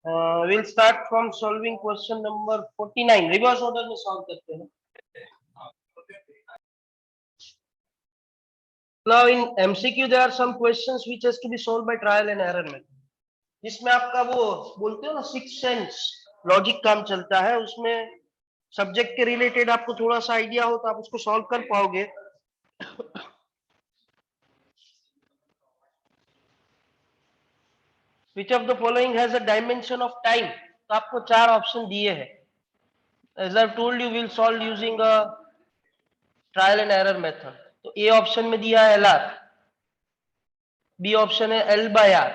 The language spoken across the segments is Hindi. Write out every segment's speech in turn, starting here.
We'll start from solving question number 49. Reverse order में solve करते हैं. Now in MCQ there are some questions which has to be solved by trial and error method. जिसमें आपका वो बोलते हो ना सिक्स सेंस लॉजिक काम चलता है, उसमें सब्जेक्ट के रिलेटेड आपको थोड़ा सा आइडिया हो तो आप उसको सॉल्व कर पाओगे. Which of the following has a dimension of time? तो आपको चार ऑप्शन दिए हैं. As I've told you, we'll solve using a trial and error method. तो ए ऑप्शन में दिया है LR, बी ऑप्शन है L by R,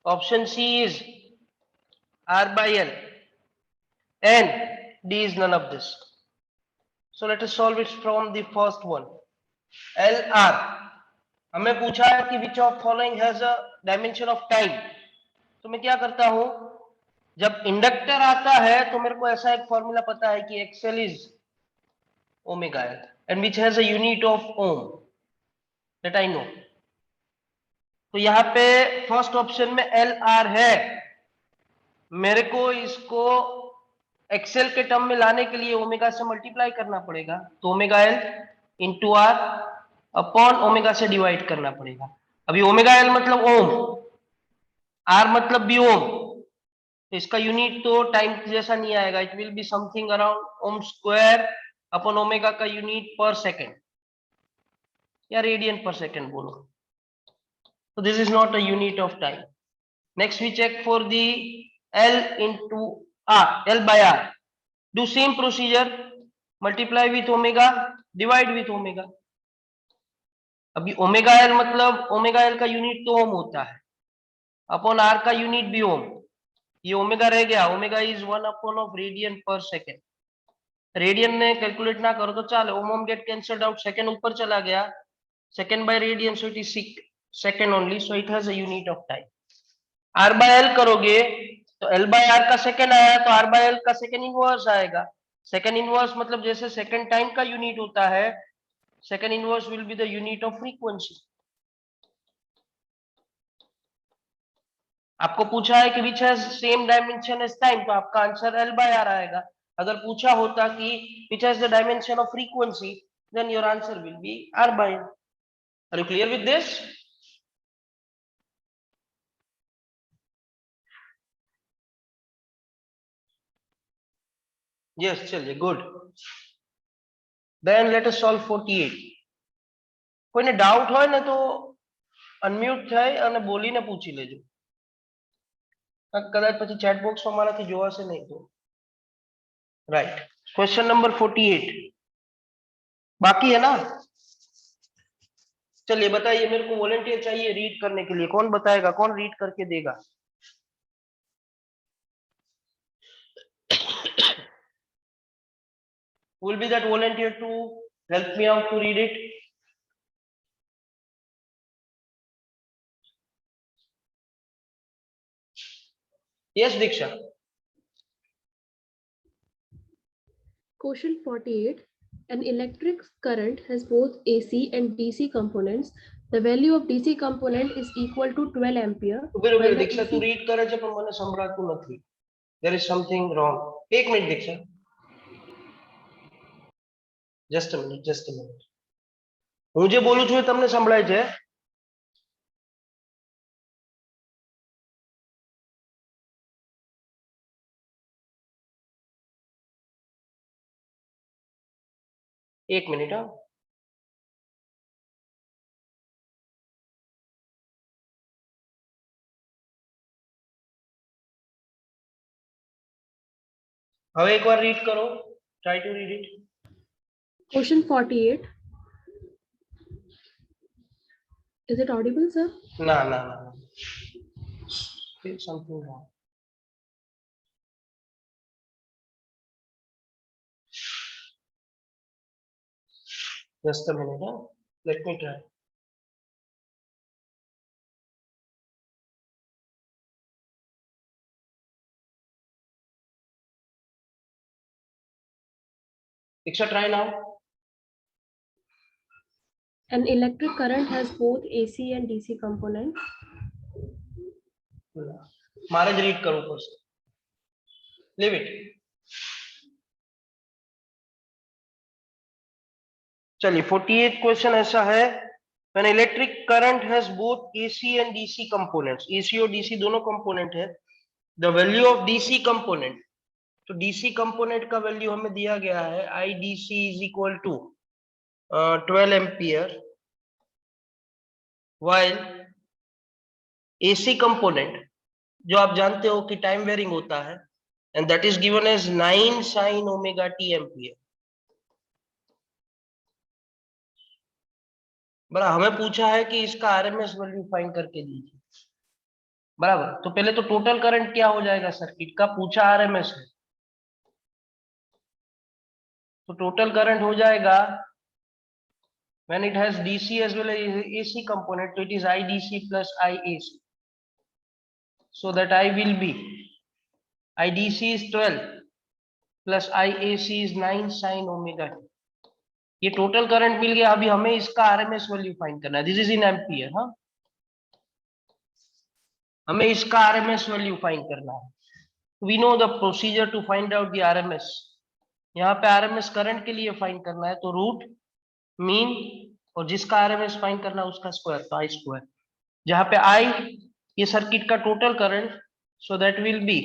option C is R by L, and D is none of this. So let us solve it from the first one. LR हमें पूछा है कि which of following has a dimension of time. तो मैं क्या करता हूं, जब इंडक्टर आता है तो मेरे को ऐसा एक फॉर्मूला पता है कि XL is omega L and which has a unit of ohm that I know. तो यहाँ पे फर्स्ट ऑप्शन में LR है, मेरे को इसको एक्सेल के टर्म में लाने के लिए ओमेगा से मल्टीप्लाई करना पड़ेगा. तो omega L into R upon omega से डिवाइड करना पड़ेगा. अभी ओमेगा L मतलब ओम, R मतलब भी ओम, तो इसका यूनिट तो टाइम जैसा नहीं आएगा. It will be something around ohm square upon omega का यूनिट पर सेकेंड या रेडियन पर सेकेंड बोलो. तो this is not a unit of time. Next we check for the L into R, L by R. Do same procedure, multiply with omega, divide with omega. अभी ओमेगा एल मतलब ओमेगा एल का यूनिट तो ओम होता है, अपॉन आर का यूनिट भी ओम. ये ओमेगा रह गया, omega is 1 upon of radian per second. Radian ने कैलकुलेट ना करो तो चले, ohm get cancelled out, second ऊपर चला गया, second by radian, so it is second only, so it has a unit of time. R by L करोगे तो एल बाय आर का सेकेंड आया तो आर बाय एल का सेकेंड इनवर्स आएगा. सेकेंड इनवर्स मतलब जैसे सेकेंड टाइम का यूनिट होता है, second inverse will be the unit of frequency. आपको पूछा है कि which has same dimension as time, तो आपका आंसर एल बाय आर आएगा. अगर पूछा होता कि which has the dimension of frequency, then your answer will be R by. Are you clear with this? Yes, चलिए good. Then let us solve 48. કોઈને ડાઉટ હોય ને તો અનમ્યુટ થઈ અને બોલીને પૂછી લેજો. કદાચ પછી ચેટ બોક્સમાં મારાથી જોવાશે નહીં તો. राइट, क्वेश्चन नंबर 48 बाकी है ना. चलिए बताइए, मेरे को वॉलंटियर चाहिए रीड करने के लिए. कौन बताएगा, कौन रीड करके देगा? will be that volunteer to help me out to read it? Yes, Diksha. Question 48. An electric current has both AC and DC components. The value of DC component is equal to 12 ampere. Diksha, tu read કરે છે પણ મને સંભળાતું નથી. There is something wrong. એક minute Diksha. Just a minute. હું જે બોલું છું એ તમને સંભળાય છે? एक मिनिट. हाँ, હવે એકવાર રીડ કરો. Try to read it. Question 48. Is it audible, sir? No. There's something wrong. Just a minute. Huh? Let me try. Diksha, try now. An electric current has both AC and DC components. Maharaj read करो फर्स्ट, लीव इट। चलिए 48 क्वेश्चन ऐसा है, when electric current has both AC and DC components, AC और DC दोनों कंपोनेंट है, the value of DC component, तो DC कंपोनेंट का वैल्यू हमें दिया गया है IDC is equal to 12 ampere, while AC component जो आप जानते हो कि टाइम वेरिंग होता है, and that is given as 9 sin omega t ampere. बराबर, हमें पूछा है कि इसका आरएमएस वैल्यू फाइंड करके दीजिए। बराबर, तो पहले तो टोटल करंट क्या हो जाएगा सर्किट का, पूछा आरएमएस है, तो टोटल करंट हो जाएगा when it has DC as well as AC component, so it is IDC plus IAC, so that I will be IDC is 12 plus IAC is 9 sin omega t। ये टोटल करंट मिल गया। अभी हमें इसका आरएमएस वैल्यू फाइंड करना है, दिस इज इन एम्पियर। हाँ, हमें इसका आरएमएस वैल्यू फाइंड करना है। We know the procedure to find out the RMS. यहाँ पे आरएमएस करंट के लिए फाइंड करना है, तो रूट मीन और जिसका आरएमएस फाइंड करना है उसका स्क्वायर, तो आई स्क्वायर, जहाँ पे आई ये सर्किट का total current, so that will be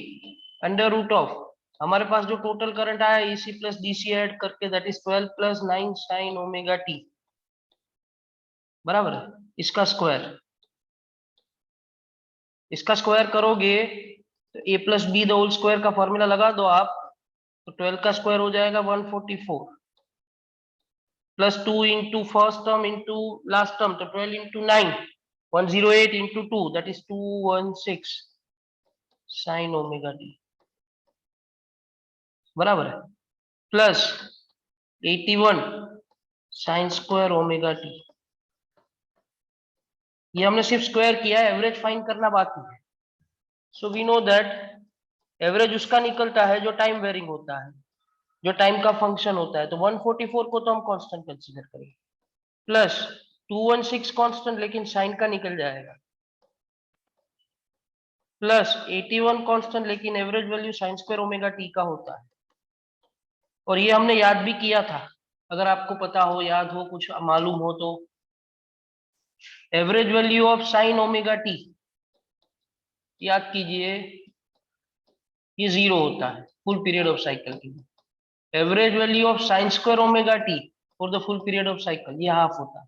under root of, हमारे पास जो टोटल करंट आया एसी प्लस डीसी ऐड करके, that is 12 plus 9 sine omega t, बराबर है, इसका स्क्वायर। इसका स्क्वायर करोगे तो a plus b the whole square का फॉर्मूला लगा दो आप, तो 12 का स्क्वायर हो जाएगा 144 plus 2 into first term into last term, तो 12 into 9 108 into 2 that is 216 sign omega t, बराबर है, plus 81 sign square omega T. ये हमने सिर्फ स्क्वायर किया है, एवरेज फाइंड करना बाकी है। So we know that average उसका निकलता है जो टाइम वेरिंग होता है, जो टाइम का फंक्शन होता है, तो 144 को तो हम कांस्टेंट कंसीडर करेंगे, प्लस 216 कांस्टेंट लेकिन साइन का निकल जाएगा, प्लस 81 कांस्टेंट लेकिन average value sign square omega T का होता है। और ये हमने याद भी किया था, अगर आपको पता हो, याद हो, कुछ मालूम हो तो, average value of sign omega T याद कीजिए, ये 0 होता है फुल पीरियड ऑफ साइकिल के लिए। Average value of sine square omega T for the full period of cycle, ये हाफ होता है।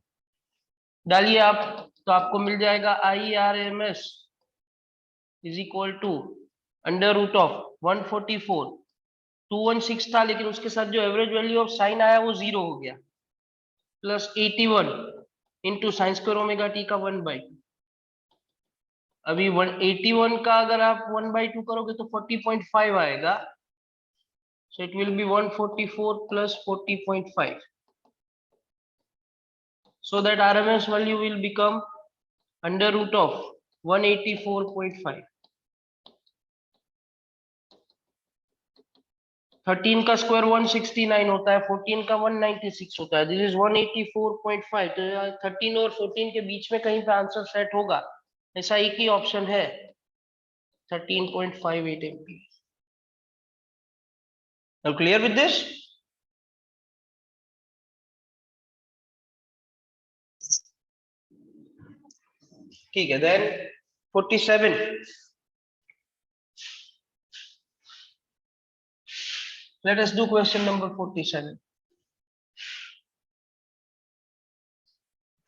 डालिए आप, तो आपको मिल जाएगा I R M S is equal to under root of 144, 216 था लेकिन उसके साथ जो एवरेज वैल्यू ऑफ साइन आया वो 0 हो गया, plus 81 into sine square omega T का 1/2। अभी 181 का अगर आप 1/2 करोगे तो 40.5 आएगा, so it will be 144 plus 40.5, so that RMS value will become under root of 184.5। 13 का स्क्वायर 169 होता है, 14 का 196 होता है, दिस इज 184.5। तो 13 और 14 के बीच में कहीं पे आंसर सेट होगा, ऐसा एक ही ऑप्शन है, 13.58 ampere. Now clear with this? ठीक है, then 47, let us do question number 47।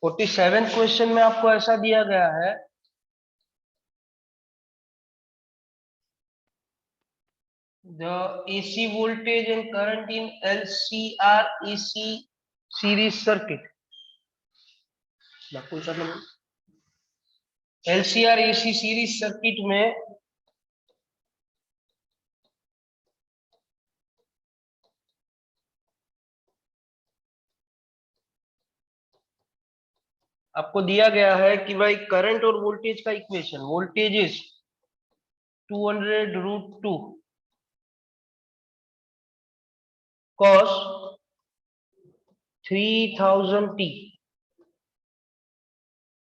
47 question में आपको ऐसा दिया गया है, the AC voltage and current in LCR AC series circuit, LCR AC series circuit में आपको दिया गया है कि भाई करंट और वोल्टेज का equation, voltage is 200√2 cos 3000t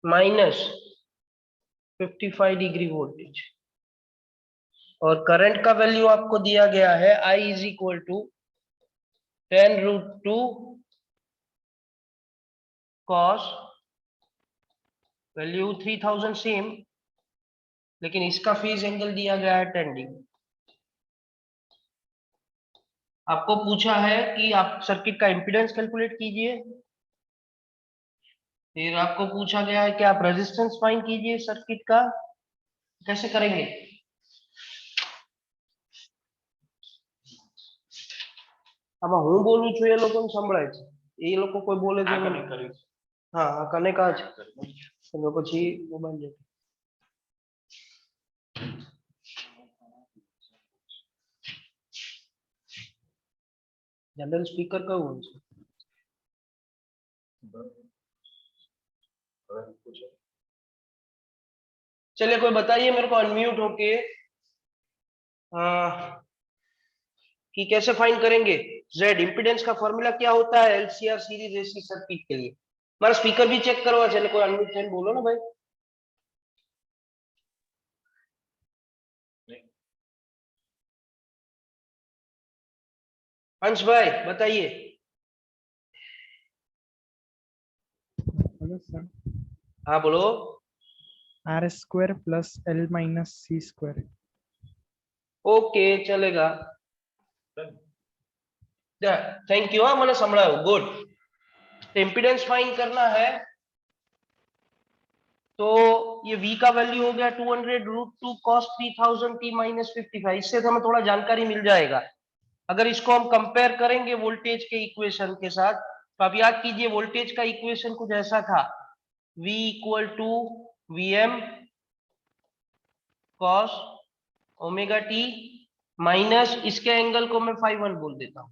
minus 55 degree voltage. और करंट का वैल्यू आपको दिया गया है I is equal to 10√2 cos value 3000 same, लेकिन इसका फेज एंगल दिया गया है 10 डिग्री। आपको पूछा है कि आप सर्किट का इंपीडेंस कैलकुलेट कीजिए, फिर आपको पूछा गया है कि आप रेजिस्टेंस फाइंड कीजिए सर्किट का। कैसे करेंगे? આમાં હું બોલું છું એ લોકોને સંભળાય છે, એ લોકો કોઈ બોલે છે હા હા કને કા છે તમે પછી મોબાઈલ जनरल स्पीकर का हुआ चलिए कोई बताइए मेरे को अनम्यूट होके कि कैसे फाइंड करेंगे जेड इंपीडेंस का फॉर्मूला क्या होता है एलसीआर सीरीज एसी सर्किट के लिए। हमारा स्पीकर भी चेक करो, चले कोई अनम्यूट है बोलो ना भाई। हंस भाई बताइए। Hello sir. हाँ बोलो। R square plus L minus C square. Okay चलेगा, थैंक यू। हाँ मैंने संभळायो, गुड। इम्पीडेंस फाइंड करना है तो ये v का वैल्यू हो गया 200√2 cos 3000 t माइनस 55। इससे तो हमें थोड़ा जानकारी मिल जाएगा। अगर इसको हम कंपेयर करेंगे वोल्टेज के इक्वेशन के साथ, तो आप याद कीजिए वोल्टेज का इक्वेशन कुछ ऐसा था, v equal to vm cos omega t minus इसके एंगल को मैं φ1 बोल देता हूं।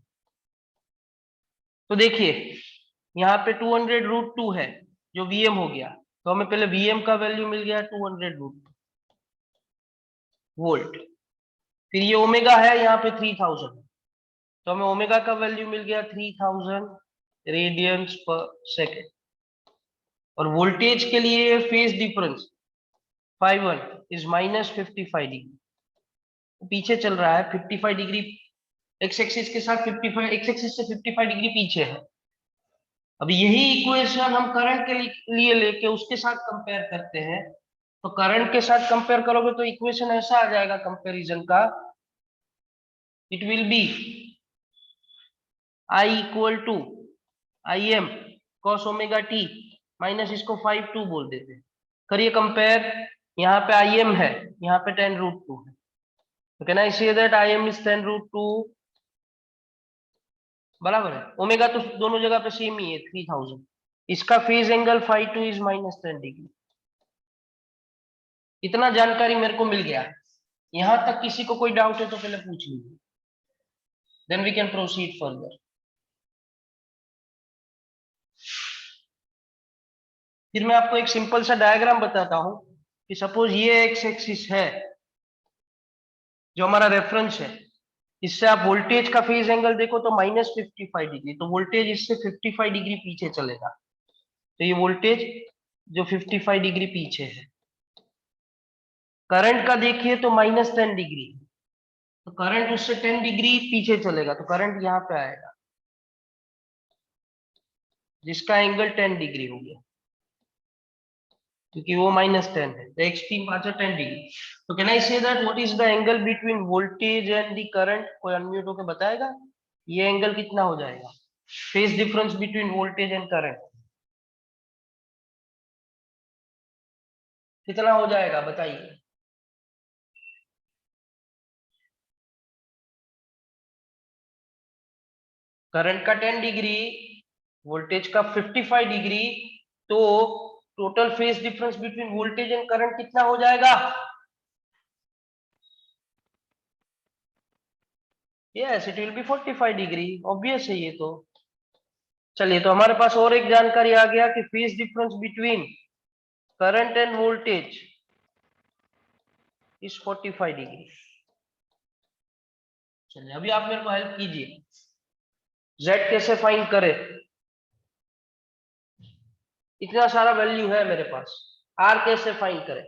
तो देखिए यहाँ पे 200√2 है जो vm हो गया, तो हमें पहले vm का वैल्यू मिल गया 200√2 वोल्ट। फिर ये ओमेगा है यहाँ पे 3000, तो हमें ओमेगा का वैल्यू मिल गया 3000 रेडियंस पर सेकेंड। और वोल्टेज के लिए phase difference φ1 is minus 55 degree, पीछे चल रहा है 55 डिग्री एक्स एक्सिस के साथ, 55 एक्स एक्सिस से 55 डिग्री पीछे है। अब यही इक्वेशन हम करंट के लिए लेके उसके साथ कंपेयर करते हैं, तो करंट के साथ कंपेयर करोगे तो इक्वेशन ऐसा आ जाएगा कंपैरिजन का, it will be I equal to im cos omega t minus इसको 5/2 बोल देते हैं। करिए कंपेयर, यहाँ पे im है, यहाँ पे 10√2 है, तो can I say that im is 10√2 बराबर है। ओमेगा तो दोनों जगह पे सेम ही है 3000। इसका phase angle φ2 is minus 10 degree. इतना जानकारी मेरे को मिल गया। यहां तक किसी को कोई डाउट है तो पहले पूछ लीजिए, then we can proceed further. फिर मैं आपको एक सिंपल सा डायग्राम बताता हूं कि सपोज ये एक्स एक्सिस है जो हमारा रेफरेंस है, इससे आप वोल्टेज का फेज एंगल देखो तो माइनस 55 डिग्री, तो वोल्टेज इससे 55 डिग्री पीछे चलेगा। तो ये वोल्टेज जो 55 डिग्री पीछे है। करंट का देखिए तो माइनस 10 डिग्री, तो करंट उससे 10 डिग्री पीछे चलेगा, तो करंट यहाँ पे आएगा जिसका एंगल 10 डिग्री हो गया, क्योंकि वो -10 है, तो एक्सट्रीम पांचों 10 डिग्री। तो can I say that what is the angle between voltage and the current? कोई अनम्यूट होकर बताएगा ये एंगल कितना हो जाएगा, phase difference between voltage and current कितना हो जाएगा बताइए। करंट का 10 डिग्री, वोल्टेज का 55 डिग्री, तो total phase difference between voltage and current कितना हो जाएगा? Yes it will B 45 degree, obvious है ये तो। चलिए तो हमारे पास और एक जानकारी आ गया कि phase difference between current and voltage is 45 degree. चलिए अभी आप मेरे को हेल्प कीजिए, Z कैसे फाइंड करें? इतना सारा वैल्यू है मेरे पास, R कैसे फाइंड करें?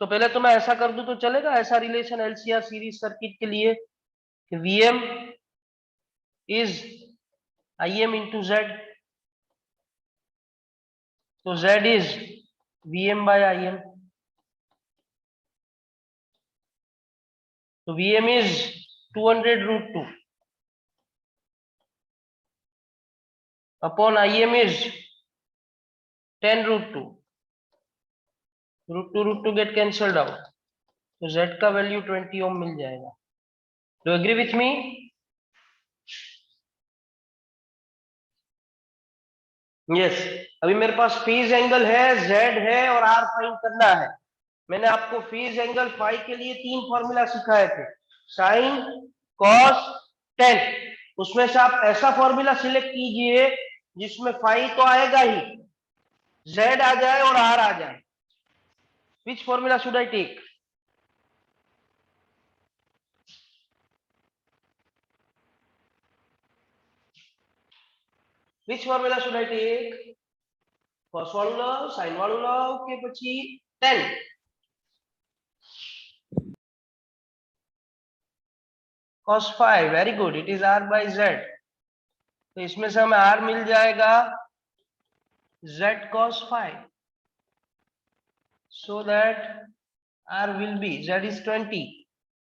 तो पहले तो मैं ऐसा कर दूं तो चलेगा, ऐसा रिलेशन एलसीआर सीरीज सर्किट के लिए कि Vm is Im into Z, तो Z is Vm by Im, तो Vm is 200√2 upon Im is 10√2, √2 get cancelled out, तो Z का वैल्यू 20 ओम मिल जाएगा। Do agree with me? Yes. अभी मेरे पास फेज एंगल है, Z है और R फाइंड करना है। मैंने आपको फेज एंगल फाई के लिए 3 फॉर्मूला सिखाए थे, साइन, कॉस, टेन। उसमें से आप ऐसा फॉर्मूला सिलेक्ट कीजिए जिसमें फाई तो आएगा ही, Z आ जाए और R आ जाए। Which formula should I take? Which formula should I take? cos વાળું લાવ, sin વાળું લાવ કે પછી tan? cos phi, very good, it is R by Z। तो इसमें से हमें R मिल जाएगा Z cos phi, so that R will be Z is 20,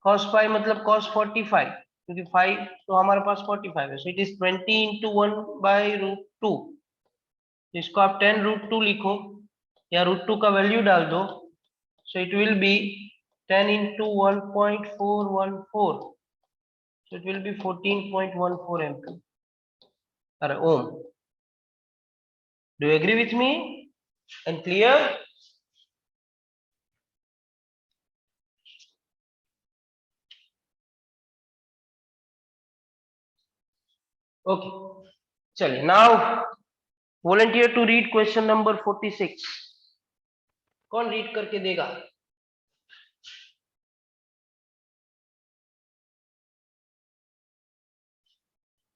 cos phi मतलब cos 45, क्योंकि phi तो हमारे पास 45 है, so it is 20 into 1 by √2। इसको आप 10√2 लिखो या √2 का वैल्यू डाल दो, so it will be 10 into 1.414, so it will be 14.14 ampere or ohm। Do you agree with me and clear? Okay, चलिए, now volunteer to read question number 46। कौन रीड करके देगा?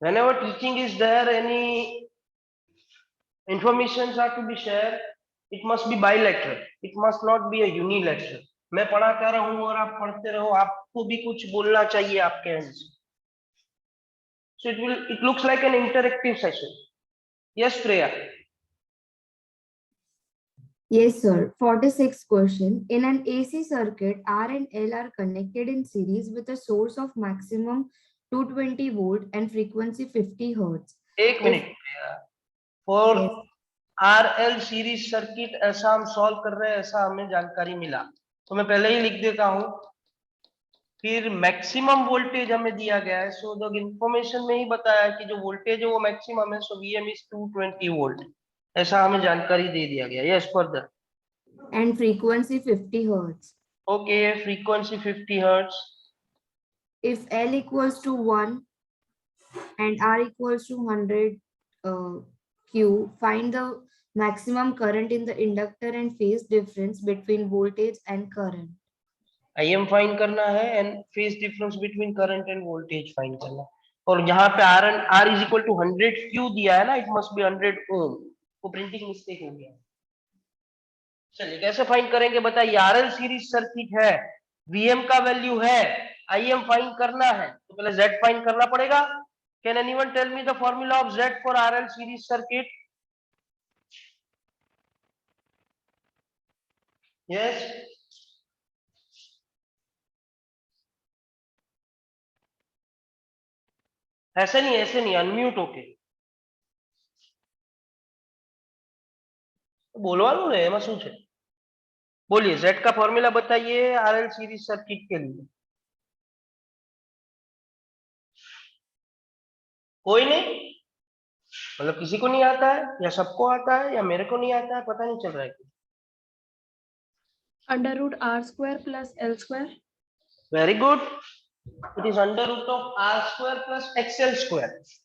Whenever teaching is there, any informations are to be shared, it must be bilateral, it must not be a unilateral। मैं पढ़ाता रहूं और आप पढ़ते रहो, आपको भी कुछ बोलना चाहिए आपके एंड से। So it looks like an interactive session। Yes, Priya? Yes, sir. 46th question. In an AC circuit, R and L are connected in series with a source of maximum 220 volt and frequency 50 hertz. एक minute Priya, for Yes. RL series circuit ऐसा हम सॉल्व कर रहे हैं, ऐसा हमें जानकारी मिला, तो मैं पहले ही लिख देता हूं। फिर मैक्सिमम वोल्टेज हमें दिया गया है, सो द इंफॉर्मेशन में ही बताया कि जो वोल्टेज है वो मैक्सिमम है, सो Vm इज 220 वोल्ट, ऐसा हमें जानकारी दे दिया गया। Yes, further. And frequency 50 hertz. Okay, frequency 50 hertz. If L equals to 1 and R equals to 100 Q, find the maximum current in the inductor and phase difference between voltage and current. Im find करना है and phase difference between current and voltage find करना है। और यहाँ पे R इज इक्वल टू 100 क्यू दिया है ना, इट मस्ट बी 100 ओम, वो प्रिंटिंग मिस्टेक हो गया। चलिए कैसे फाइंड करेंगे बताइए। RL सीरीज सर्किट है, Vm का वैल्यू है, Im फाइंड करना है, तो पहले Z फाइंड करना पड़ेगा। Can anyone tell me the formula of Z for RL series circuit? Yes, ऐसे नहीं, अनम्यूट होके બોલવાનું ને, એમાં શું છે? बोलिए, Z का फॉर्मूला बताइए RL सीरीज सर्किट के लिए। कोई नहीं, मतलब किसी को नहीं आता है या सबको आता है या मेरे को नहीं आता है, पता नहीं चल रहा है। √R² plus L²। Very good, it is √R² plus XL²।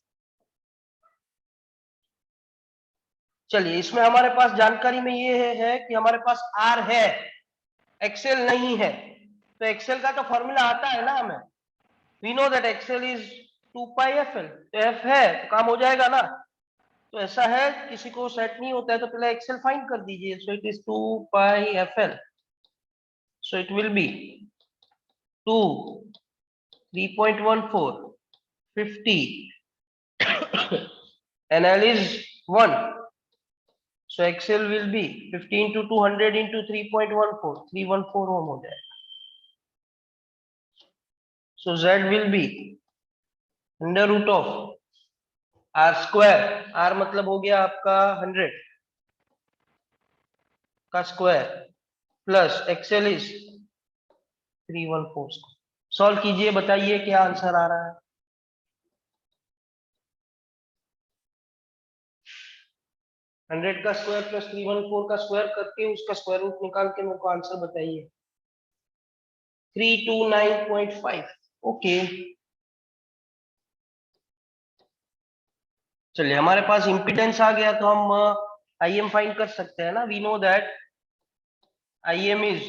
चलिए, इसमें हमारे पास जानकारी में ये है कि हमारे पास R है, XL नहीं है, तो XL का तो फॉर्मूला आता है ना हमें। We know that XL is 2πfl, तो F है तो काम हो जाएगा ना। तो ऐसा है, किसी को सेट नहीं होता है तो पहले XL फाइंड कर दीजिए, सो it is 2πfl। So it will be 2, 3.14, 50, and L is 1. So XL will be 15 to 200 into 3.14, 314 ohm हो जाएगा. So Z will be under root of R square. R मतलब हो गया आपका 100 का square plus XL is 314. Solve कीजिए, बताइए क्या आंसर आ रहा है. हंड्रेड का स्क्वायर प्लस 314 का स्क्वायर करके उसका स्क्वायर रूट निकाल के मेरे को आंसर बताइए. 329.5. ओके, चलिए हमारे पास इम्पीडेंस आ गया तो हम IM फाइंड कर सकते हैं ना. We know that IM is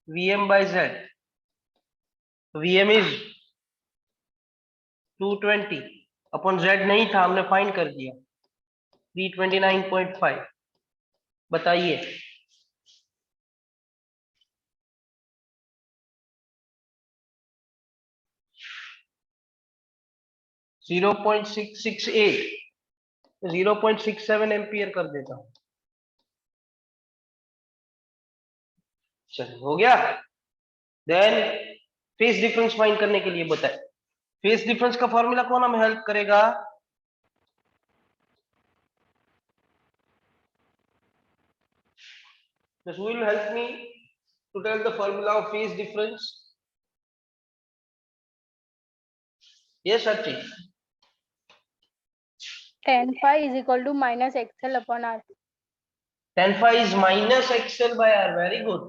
VM by Z. VM is 220 upon Z नहीं था, हमने फाइंड कर दिया 329.5. बताइए. जीरो 0.668, 0.67 एम्पियर कर देता हूं. चलिए हो गया. देन फेज डिफरेंस फाइंड करने के लिए बताए. फेज डिफरेंस का फॉर्मूला कौन हमें हेल्प करेगा? This will help me to tell the formula of phase difference. Yes, Archie. tan phi is equal to minus XL upon R. Tan phi is minus XL by R. Very good.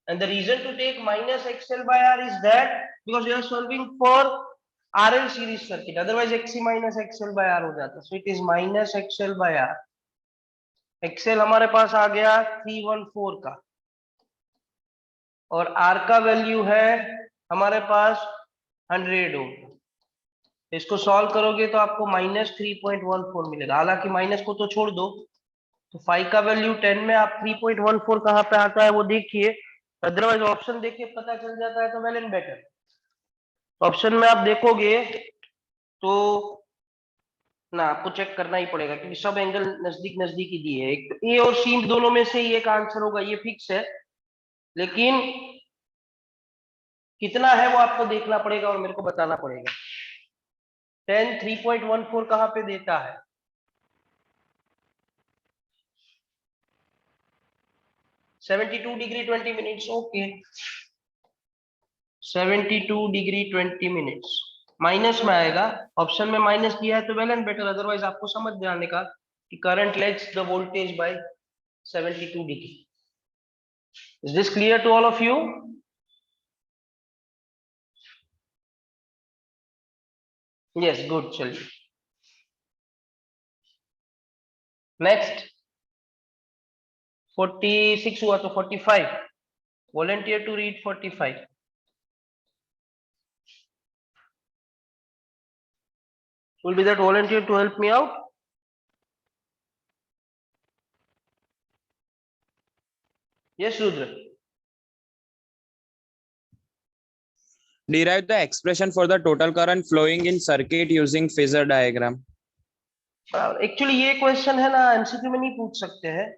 And the reason to take minus XL by R is that because we are solving for RL series circuit. Otherwise, XC minus XL by R हो जाता. So it is minus XL by R. XL हमारे पास आ गया 314 का और R का वैल्यू है हमारे पास 100 ओम. इसको सॉल्व करोगे तो आपको माइनस 3.14 मिलेगा. हालांकि माइनस को तो छोड़ दो. तो 5 का वैल्यू 10 में आप 3.14 कहाँ पे आता है वो देखिए. अदरवाइज ऑप्शन देख के पता चल जाता है तो वेल एंड बेटर. ऑप्शन में आप देखोगे तो ना आपको चेक करना ही पड़ेगा क्योंकि सब एंगल नजदीक नजदीक ही दिए है. एक तो ए और सी दोनों में से ही एक आंसर होगा, ये फिक्स है. लेकिन कितना है वो आपको देखना पड़ेगा और मेरे को बताना पड़ेगा. 10 3.14 कहाँ पे देता है? 72 degree 20 minutes. Okay, 72 degree 20 minutes minus में आएगा. ऑप्शन में माइनस दिया है तो वेल एंड बेटर. अदरवाइज आपको समझ जाने का कि current lags the voltage by 72 degree. Is this clear to all of you? Yes, good. चलिए नेक्स्ट 46 हुआ तो 45. Volunteer to read 45. Will be that volunteer to help me out? Yes, Rudra. Derive the expression for the total current flowing in circuit using phasor diagram. Actually ये क्वेश्चन है ना एमसीक्यू में नहीं पूछ सकते हैं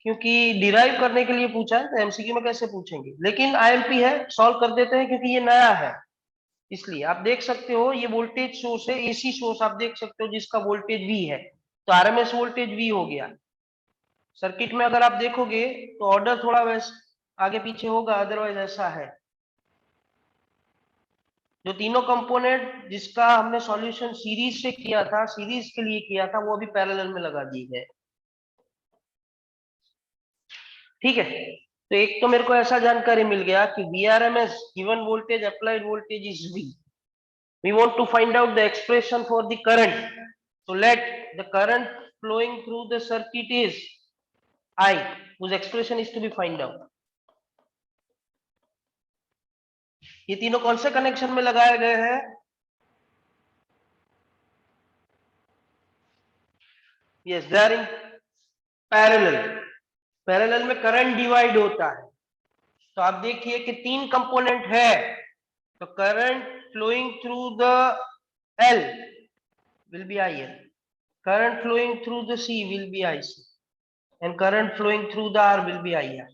क्योंकि डिराइव करने के लिए पूछा है तो एमसीक्यू में कैसे पूछेंगे. लेकिन आईएमपी है, सॉल्व कर देते हैं क्योंकि ये नया है. इसलिए आप देख सकते हो ये वोल्टेज सोर्स है, एसी सोर्स आप देख सकते हो जिसका वोल्टेज वी है. तो आरएमएस वोल्टेज वी हो गया. सर्किट में अगर आप देखोगे तो ऑर्डर थोड़ा वैसे आगे पीछे होगा, अदरवाइज ऐसा है. जो तीनों कंपोनेंट जिसका हमने सॉल्यूशन सीरीज से किया था, सीरीज के लिए किया था, वो अभी पैरेलल में लगा दिए गए. ठीक है, तो एक तो मेरे को ऐसा जानकारी मिल गया कि VRMS given voltage applied voltage is V. We want to find out the expression for the current. So let the current flowing through the circuit is I, whose expression is to be find out. ये तीनों कौन से कनेक्शन में लगाए गए हैं? Yes, they are in parallel. Parallel में करंट डिवाइड होता है. तो आप देखिए कि 3 कंपोनेंट है, तो current flowing through the L will be IL, current flowing through the C will be IC, and current flowing through the R will be IR.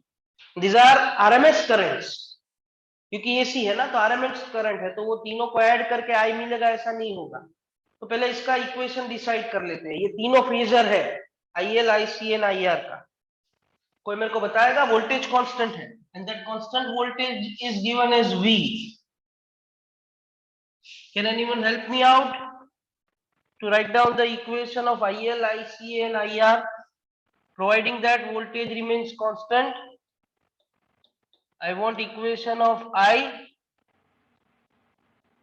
These are RMS currents. क्योंकि ये सी है ना, तो RMS करंट है, तो वो तीनों को ऐड करके आई मिलेगा ऐसा नहीं होगा। तो पहले इसका इक्वेशन डिसाइड कर लेते हैं। ये तीनों फेजर है, IL, IC एंड IR का। कोई मेरे को बताएगा? वोल्टेज कांस्टेंट है, and that constant voltage is given as V. Can anyone help me out to write down the equation of IL, IC and IR, providing that voltage remains constant? I want equation of I,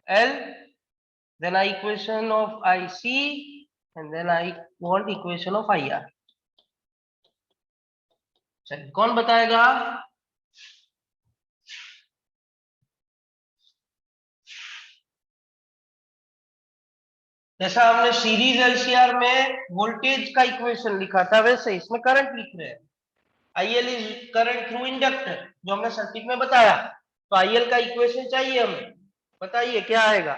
L, then I equation of IC, and then I want equation of IR. चलिए, कौन बताएगा? जैसा हमने सीरीज एलसीआर में वोल्टेज का इक्वेशन लिखा था, वैसे इसमें करंट लिख रहे हैं। IL is current through inductor, जो हमने सर्किट में बताया। तो IL का इक्वेशन चाहिए हमें, बताइए क्या आएगा?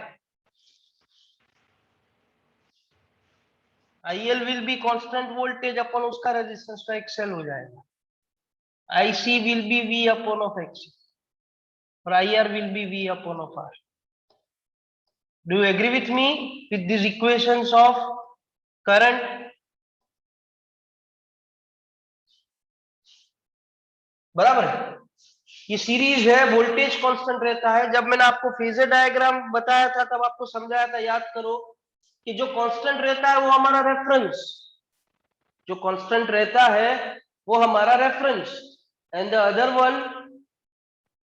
IL will be constant voltage upon उसका रेजिस्टेंस का XL हो जाएगा। IC will be V upon of XC, और IR will be V upon of R. Do you agree with me with these equations of current? बराबर है। ये सीरीज है, वोल्टेज कांस्टेंट रहता है। जब मैंने आपको फेजर डायग्राम बताया था तब आपको समझाया था, याद करो, कि जो कांस्टेंट रहता है वो हमारा रेफरेंस, जो कांस्टेंट रहता है वो हमारा reference, and the other one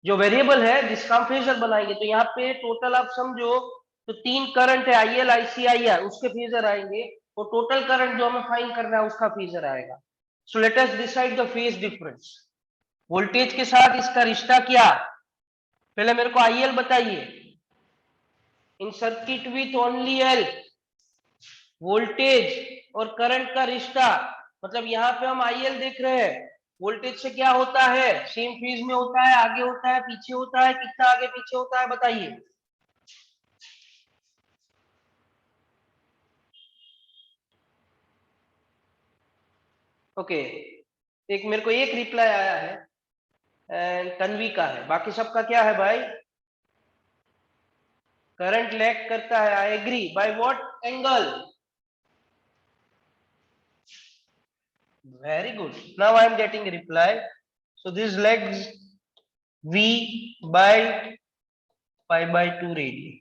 जो वेरिएबल है जिसका हम फेजर बनाएंगे। तो यहाँ पे टोटल आप समझो तो 3 करंट है, IL, IC, IR, उसके फेजर आएंगे, और टोटल करंट जो हमें फाइंड करना है उसका फेजर आएगा। So let us decide the phase difference. Voltage के साथ इसका रिश्ता क्या? पहले मेरे को IL बताइए। In circuit with only L, voltage और करंट का रिश्ता, मतलब यहाँ पे हम IL देख रहे हैं, वोल्टेज से क्या होता है? सेम फेज में होता है, आगे होता है, पीछे होता है, कितना आगे पीछे होता है बताइए? ओके, एक मेरे को एक रिप्लाई आया है, एंड तन्वी का है, बाकी सबका क्या है भाई? करंट लैग करता है, I agree. By what angle? Very good. Now I am getting a reply. So this lags V by pi by 2 radian.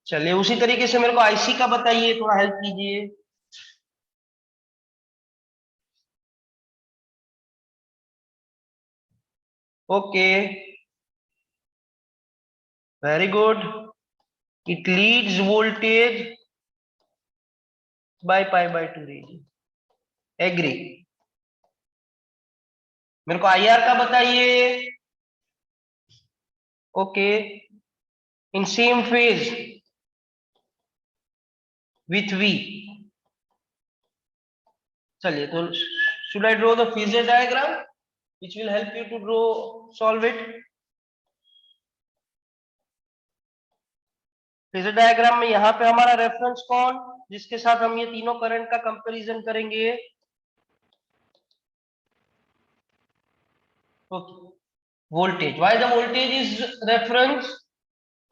चलिए, उसी तरीके से मेरे को IC का बताइए, थोड़ा हेल्प कीजिए। Okay, very good. It leads voltage by pi by 2 radian. Agree. मेरे को IR का बताइए। Okay, in same phase with V. चलिए, तो should I draw the phasor diagram which will help you to solve it? Phasor diagram में यहाँ पे हमारा रेफरेंस कौन, जिसके साथ हम ये तीनों करंट का कंपैरिजन करेंगे? Voltage. Why the voltage is reference?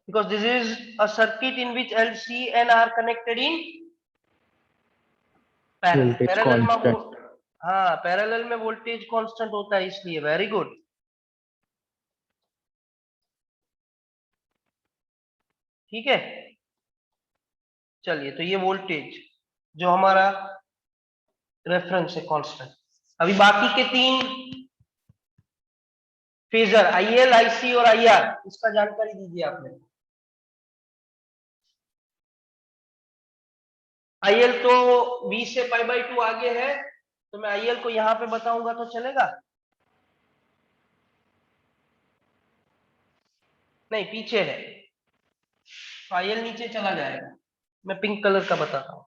Because this is a circuit in which L, C and R connected in parallel में। हाँ, पैरेलल में वोल्टेज कांस्टेंट होता है, इसलिए। Very good. ठीक है, चलिए, तो ये वोल्टेज जो हमारा रेफरेंस है कांस्टेंट। अभी बाकी के 3 फेजर IL, IC और IR, इसका जानकारी दीजिए आपने। IL तो V से पाई बाई 2 आगे है, तो मैं IL को यहां पे बताऊंगा तो चलेगा? नहीं, पीछे है, तो IL नीचे चला जाएगा। मैं पिंक कलर का बताता हूं।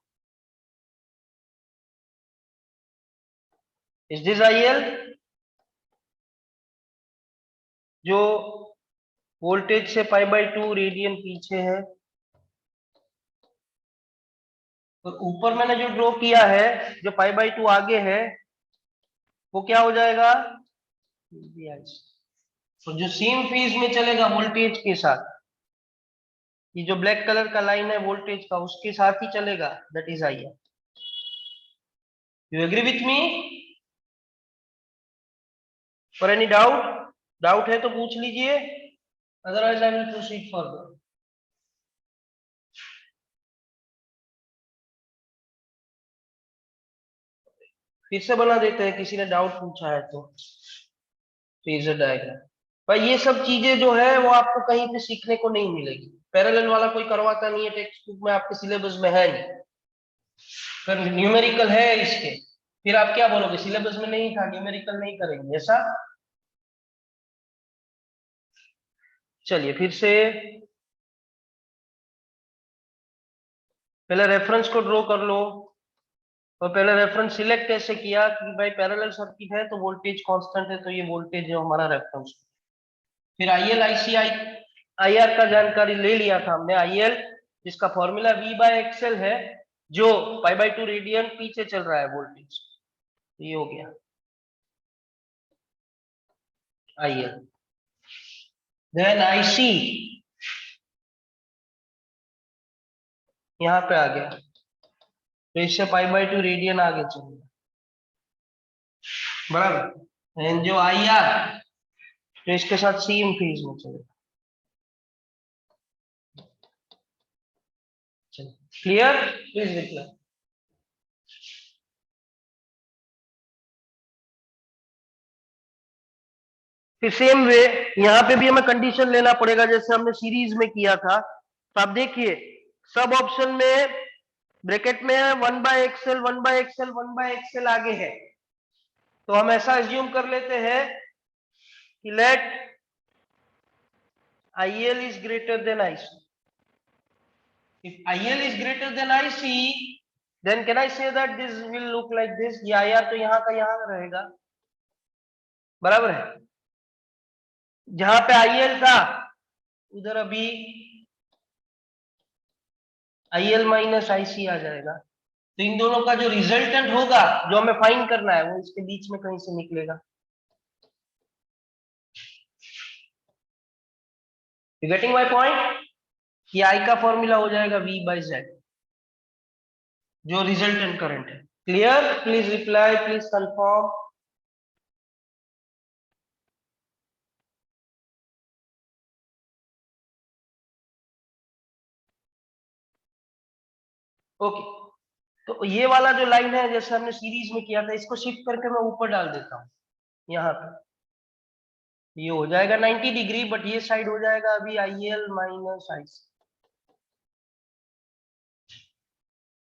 Is this IL? जो वोल्टेज से π/2 रेडियन पीछे है, और ऊपर मैंने जो ड्रॉ किया है जो π/2 आगे है वो क्या हो जाएगा, तो जो सेम फेज में चलेगा वोल्टेज के साथ, ये जो ब्लैक कलर का लाइन है वोल्टेज का उसके साथ ही चलेगा, that is I. You agree with me? For any doubt है तो पूछ लीजिए, otherwise I will proceed further. फिर से बना देते हैं, किसी ने डाउट पूछा है तो। फेजर डायग्राम भाई, ये सब चीजें जो है वो आपको कहीं पे सीखने को नहीं मिलेगी, पैरेलल वाला कोई करवाता नहीं है, टेक्स्ट बुक में आपके सिलेबस में है नहीं। फिर न्यूमेरिकल है इसके, फिर आप क्या बोलोगे सिलेबस में नहीं था, न्यूमेरिकल नहीं करेंगे ऐसा? चलिए फिर से पहले रेफरेंस को ड्रॉ कर लो, और पहले रेफरेंस सिलेक्ट कैसे किया कि भाई पैरेलल सर्किट है तो वोल्टेज कांस्टेंट है, तो ये वोल्टेज है हमारा रेफरेंस। फिर आईएल आईसी आईआर का जानकारी ले लिया था हमने, आईएल जिसका फॉर्मूला V/XL है, जो π/2 रेडियन पीछे चल रहा है वोल्टेज, ये हो गया आईएल। देन आईसी यहाँ पे आ गया, तो इससे π/2 रेडियन आगे चलेगा, बराबर। एंड जो आईआर तो इसके साथ सेम फेज में चलेगा। क्लियर? Please reply. फिर सेम वे यहाँ पे भी हमें कंडीशन लेना पड़ेगा जैसे हमने सीरीज में किया था। तो आप देखिए सब ऑप्शन में ब्रैकेट में 1/XL 1/XL 1/XL आगे है, तो हम ऐसा एज्यूम कर लेते हैं कि late IL is greater than IC. If IL is greater than IC, then can I say that this will look like this? ये IR तो यहाँ का यहाँ रहेगा, बराबर है। जहां पे IL था उधर अभी IL माइनस IC आ जाएगा, तो इन दोनों का जो रिजल्टेंट होगा जो हमें फाइंड करना है वो इसके बीच में कहीं से निकलेगा। You getting my point? कि I का फॉर्मूला हो जाएगा V/Z, जो रिजल्टेंट करंट है। Clear? Please reply, please confirm. Okay, तो ये वाला जो लाइन है जैसे हमने सीरीज में किया था, इसको शिफ्ट करके मैं ऊपर डाल देता हूँ यहाँ पे, ये हो जाएगा 90 डिग्री, बट ये साइड हो जाएगा अभी IL minus IC।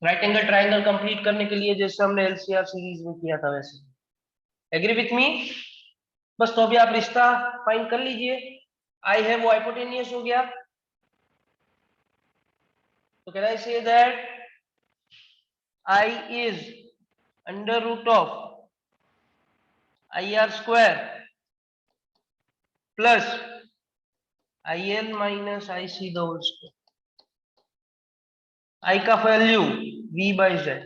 Right angle triangle complete करने के लिए जैसे हमने LCR सीरीज में किया था वैसे। Agree with me? बस तो अभी आप रिश्ता फाइंड कर लीजिए, आई है वो हाइपोटेनियस हो गया, तो can I say that I is under root of IR square plus IL minus IC the whole square। I का वैल्यू V/Z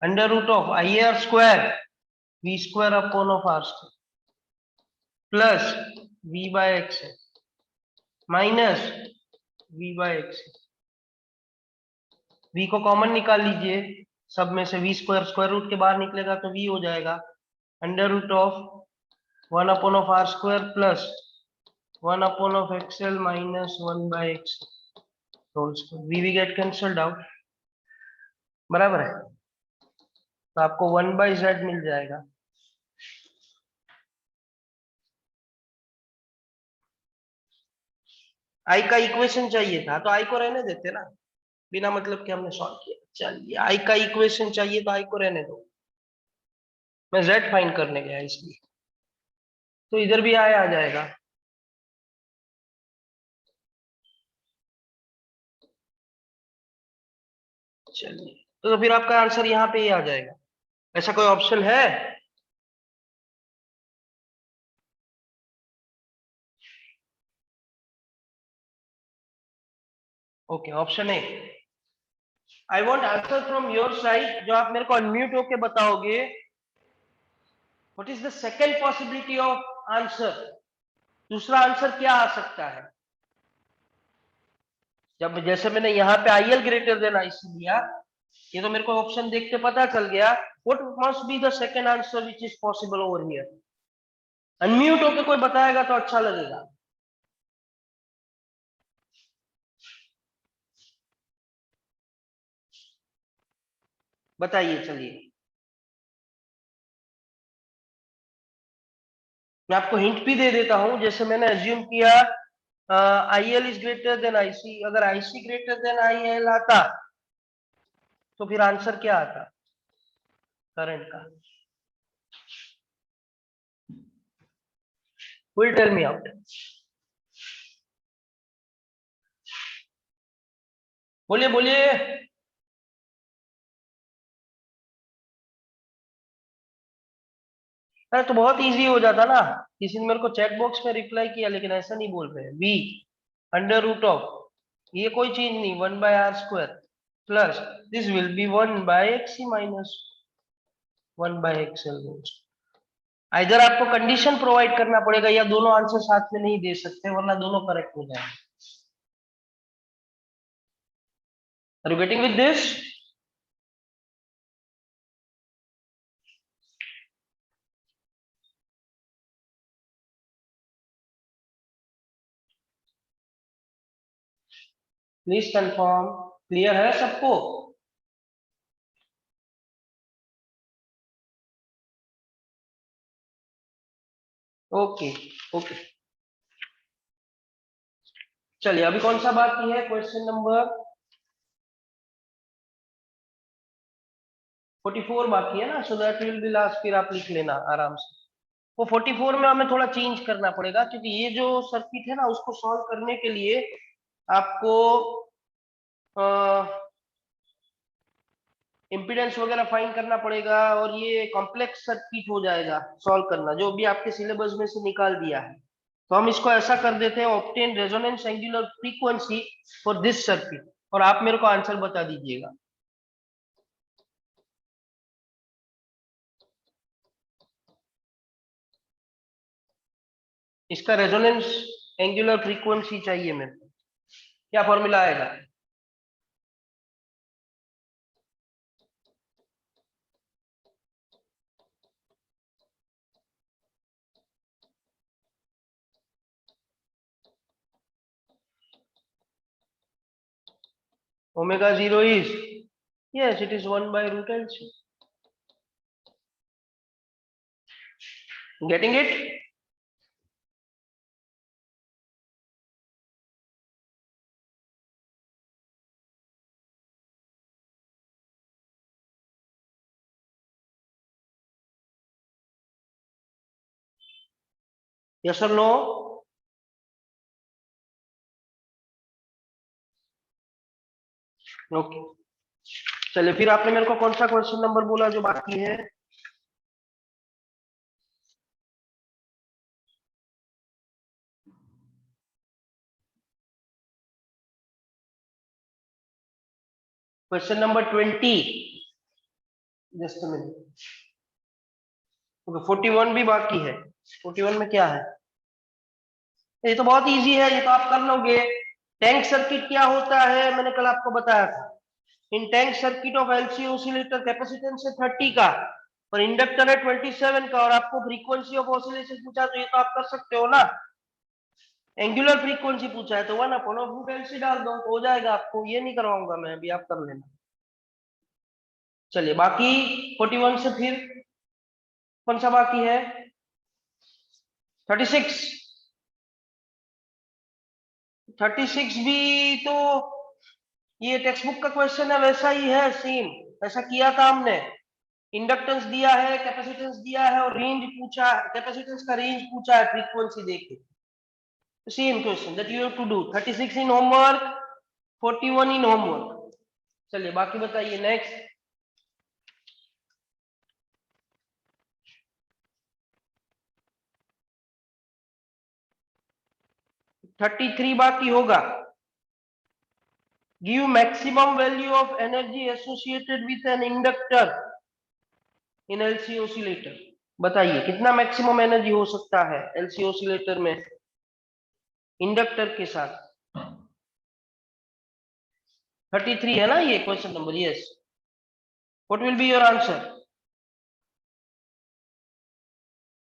under root of IR square V square upon of R square plus V/X minus V/X। V को कॉमन निकाल लीजिए, सब में से V स्क्वायर स्क्वायर रूट के बाहर निकलेगा तो V हो जाएगा under root of 1 upon of R square plus 1 upon of XL minus 1/X whole square. V get cancelled out, बराबर है, तो आपको 1/Z मिल जाएगा। आई का इक्वेशन चाहिए था तो आई को रहने देते ना, बिना मतलब कि हमने सॉल्व किया। चलिए आई का इक्वेशन चाहिए तो आई को रहने दो, मैं Z फाइंड करने गया इसलिए, तो इधर भी आई आ जाएगा। चलिए तो फिर आपका आंसर यहाँ पे ही आ जाएगा। ऐसा कोई ऑप्शन है? Okay, option A. I want answer from your side, जो आप मेरे को अनम्यूट होके बताओगे। What is the second possibility of answer? दूसरा आंसर क्या आ सकता है? जब जैसे मैंने यहाँ पे I L greater than IC दिया, ये तो मेरे को ऑप्शन देख के पता चल गया। What must be the second answer which is possible over here? Unmute होके कोई बताएगा तो अच्छा लगेगा। बताइए, चलिए। मैं आपको हिंट भी दे देता हूं, जैसे मैंने अज्यूम किया I L is greater than IC. अगर IC greater than I L आता तो फिर आंसर क्या आता करंट का? Will tell me out. बोलिए बोलिए। अरे तो बहुत इजी हो जाता ना। किसी ने मेरे को चैट बॉक्स में रिप्लाई किया, लेकिन ऐसा नहीं बोल रहे। वी अंडर रूट ऑफ, ये कोई चीज नहीं, 1/r² plus this will be 1/xc minus 1/xl। इधर आपको कंडीशन प्रोवाइड करना पड़ेगा, या दोनों आंसर साथ में नहीं दे सकते, वरना दोनों करेक्ट हो जाएंगे। Are you getting with this? Please confirm. Clear है सबको? ओके ओके, चलिए अभी कौन सा बाकी है? क्वेश्चन नंबर 44 बाकी है ना, सो दैट विल बी लास्ट, फिर आप लिख लेना आराम से। वो 44 में हमें थोड़ा चेंज करना पड़ेगा, क्योंकि ये जो सर्किट है ना, उसको सॉल्व करने के लिए आपको इम्पीडेंस वगैरह फाइंड करना पड़ेगा, और ये कॉम्प्लेक्स सर्किट हो जाएगा सॉल्व करना, जो भी आपके सिलेबस में से निकाल दिया है। तो हम इसको ऐसा कर देते हैं, obtain resonance angular frequency for this circuit, और आप मेरे को आंसर बता दीजिएगा। इसका रेजोनेंस एंगुलर फ्रीक्वेंसी चाहिए मेरे को, क्या फॉर्मूला आएगा? Omega 0 is, yes, it is 1/√LC. Getting it? Yes or no? Okay, चलिए फिर आपने मेरे को कौन सा क्वेश्चन नंबर बोला जो बाकी है? Question number 20। Just a minute. Okay, 41 भी बाकी है। 41 में क्या है? ये तो बहुत इजी है, ये तो आप कर लोगे। टैंक सर्किट क्या होता है, मैंने कल आपको बताया था। In tank circuit of LC oscillator capacitance है 30 का, और इंडक्टर है 27 का, और आपको फ्रीक्वेंसी ऑफ ऑसिलेशन पूछा, तो ये तो आप कर सकते हो ना। एंगुलर फ्रीक्वेंसी पूछा है तो 1/√LC डाल दो, हो जाएगा। आपको ये नहीं करवाऊंगा मैं अभी, आप कर लेना। चलिए बाकी 41 से फिर कौन सा बाकी है? 36। 36 भी तो ये टेक्स्ट बुक का क्वेश्चन है, वैसा ही है सेम। ऐसा किया था हमने, इंडक्टेंस दिया है, कैपेसिटेंस दिया है, और रेंज पूछा, कैपेसिटेंस का रेंज पूछा है फ्रीक्वेंसी देके। Same question that you have to do. 36 in homework, 41 in homework. चलिए बाकी बताइए नेक्स्ट। 33 बाकी होगा। give maximum value of energy associated with an inductor in LC oscillator. बताइए कितना मैक्सिमम एनर्जी हो सकता है LC oscillator में इंडक्टर के साथ. 33 है ना ये question number. Yes. What will be your answer?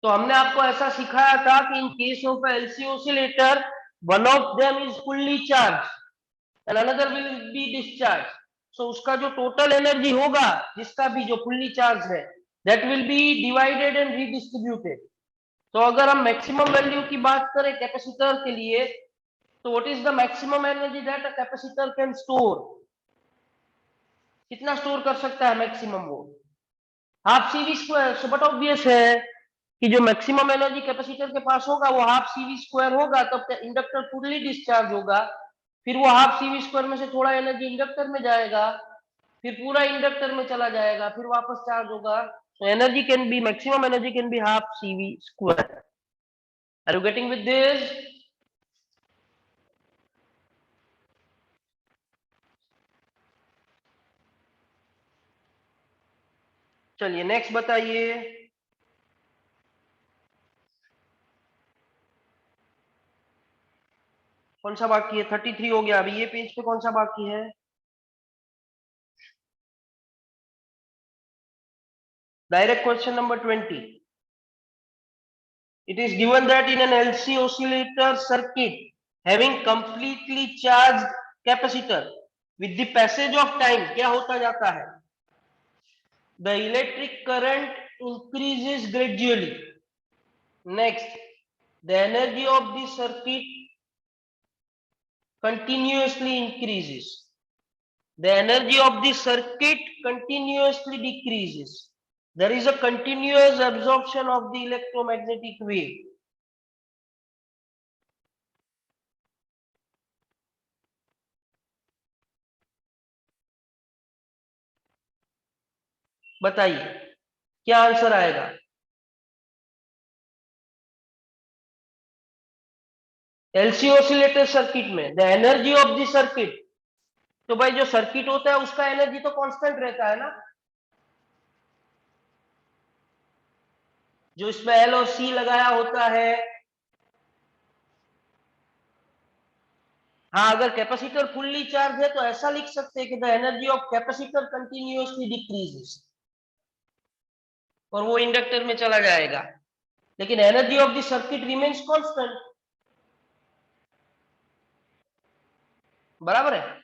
तो हमने आपको ऐसा सिखाया था कि in case of LC oscillator one of them is fully charged and another will be discharged. So उसका जो टोटल एनर्जी होगा जिसका भी जो फुल्ली चार्ज है that will be divided and redistributed. तो अगर हम मैक्सिमम वैल्यू की बात करें कैपेसिटर के लिए तो what is the maximum energy that a capacitor can store? कितना स्टोर कर सकता है मैक्सिमम? वो half CV square. So but obvious है कि जो मैक्सिमम एनर्जी कैपेसिटर के पास होगा वो हाफ CV स्क्वायर होगा. तब इंडक्टर फुल्ली डिस्चार्ज होगा. फिर वो हाफ CV स्क्वायर में से थोड़ा एनर्जी इंडक्टर में जाएगा, फिर पूरा इंडक्टर में चला जाएगा, फिर वापस चार्ज होगा. So energy can be, maximum energy can be half CV square. Are you getting with this? चलिए नेक्स्ट बताइए. कौन सा बाकी है? 33 हो गया. अभी ये पेज पे कौन सा बाकी है? Direct question number 20. It is given that in an LC oscillator circuit having completely charged capacitor with the passage of time क्या होता जाता है? The electric current increases gradually. Next, the energy of the circuit continuously increases. The energy of the circuit continuously decreases. There is a continuous absorption of the electromagnetic wave. बताइए क्या आंसर आएगा? LC oscillator सर्किट में the energy of the circuit. तो भाई जो सर्किट होता है उसका एनर्जी तो कांस्टेंट रहता है ना. जो इसमें L और C लगाया होता है. हाँ, अगर कैपेसिटर फुल्ली चार्ज है तो ऐसा लिख सकते हैं कि the energy of capacitor continuously decreases और वो इंडक्टर में चला जाएगा. लेकिन energy of the circuit remains constant. बराबर है.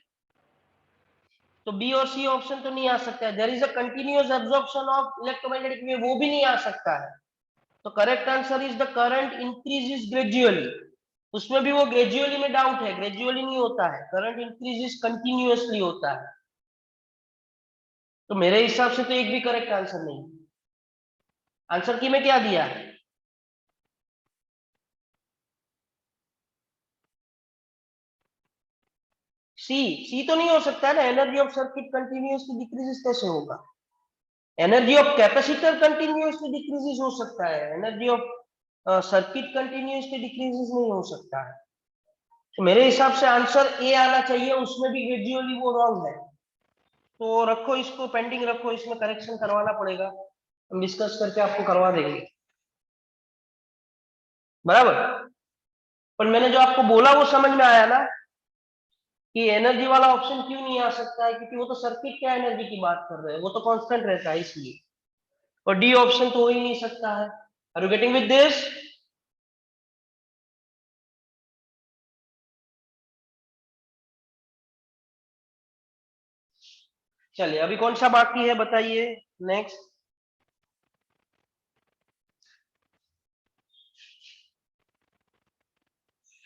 तो बी और सी ऑप्शन तो नहीं आ सकता है. There is a continuous absorption of electromagnetic wave, वो भी नहीं आ सकता है. तो correct answer is the current increases gradually. उसमें भी वो ग्रेजुअली में डाउट है. ग्रेजुअली नहीं होता है, करंट इंक्रीजेस कंटिन्यूअसली होता है. तो मेरे हिसाब से तो एक भी करेक्ट आंसर नहीं. आंसर की में क्या दिया है? सी तो नहीं हो सकता है ना. Energy of circuit continuously decreases कैसे होगा? Energy of capacitor continuously decreases हो सकता है. Energy of circuit continuously decreases नहीं हो सकता है. तो मेरे हिसाब से आंसर ए आना चाहिए. उसमें भी ग्रेजुअली वो रॉन्ग है. तो रखो इसको, पेंडिंग रखो. इसमें करेक्शन करवाना पड़ेगा. हम डिस्कस करके आपको करवा देंगे. बराबर. पर मैंने जो आपको बोला वो समझ में आया ना कि एनर्जी वाला ऑप्शन क्यों नहीं आ सकता है? क्योंकि वो तो सर्किट क्या एनर्जी की बात कर रहे हैं, वो तो कांस्टेंट रहता है इसलिए. और डी ऑप्शन तो हो ही नहीं सकता है. Are you getting with this? चलिए अभी कौन सा बाकी है बताइए. नेक्स्ट.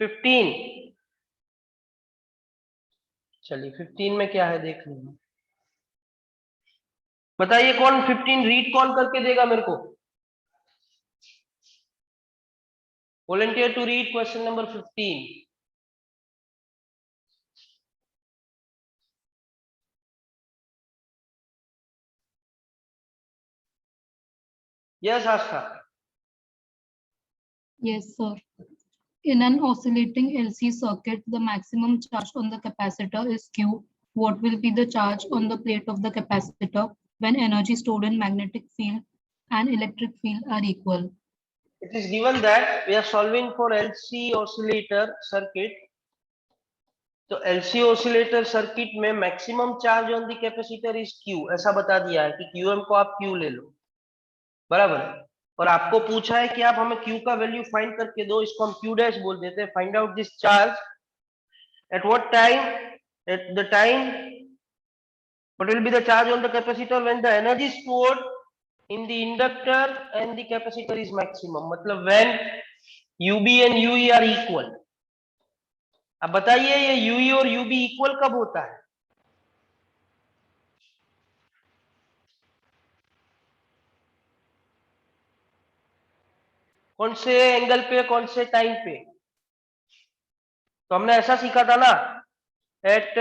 फिफ्टीन. चलिए 15 में क्या है देख लीजिए. बताइए कौन 15 रीड कौन करके देगा मेरे को? Volunteer to read question number 15. Yes Aastha. Yes, sir. In an oscillating LC circuit, the maximum charge on the capacitor is Q what will be the charge on the plate of the capacitor when energy stored in magnetic field and electric field are equal? It is given that we are solving for LC oscillator circuit. तो LC oscillator circuit में maximum charge on the capacitor is Q, ऐसा बता दिया है कि QM को आप Q ले लो, बराबर है। और आपको पूछा है कि आप हमें Q का वैल्यू फाइंड करके दो, इसको हम Q डैश बोल देते हैं। Find out this charge at what time, at the time what will be the charge on the capacitor when the energy stored in the inductor and the capacitor is maximum, मतलब when UB and UE are equal। अब बताइए ये UE और UB इक्वल कब होता है? कौन से एंगल पे, कौन से टाइम पे? तो हमने ऐसा सीखा था ना, at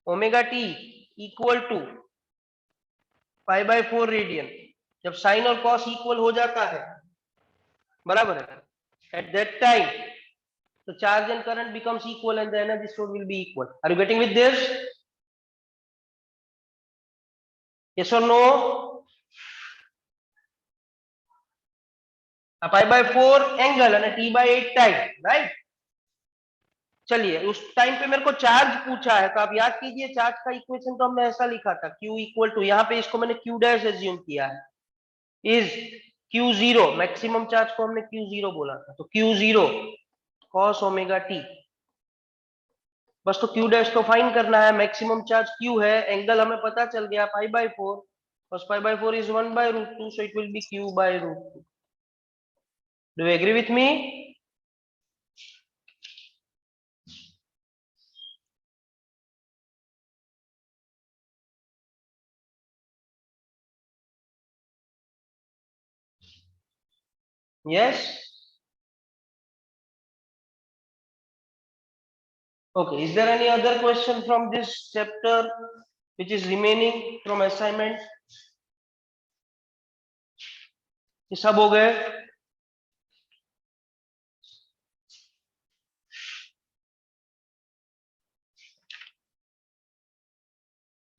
omega T equal to pi by 4 radian, जब साइन और कॉस इक्वल हो जाता है, बराबर है, at that time the charge and current becomes equal and the energy stored will be equal. Are you getting with this? Yes or no? Pi by 4 angle और टी बाय 8 टाइम, राइट। चलिए उस टाइम पे मेरे को चार्ज पूछा है, तो आप याद कीजिए चार्ज का इक्वेशन तो हमने ऐसा लिखा था, Q इक्वल टू, यहाँ पे इसको मैंने Q डैश एज्यूम किया है, इज Q0, मैक्सिमम चार्ज को हमने Q0 बोला था, तो Q0 cos ओमेगा टी, बस तो Q डैश तो फाइंड करना है। मैक्सिमम चार्ज Q है, एंगल हमें पता चल गया पाई by 4, cos pi by 4 is 1 by root 2, so it will be Q by root 2. Do you agree with me? Yes? Okay, is there any other question from this chapter which is remaining from assignment? ये सब हो गए?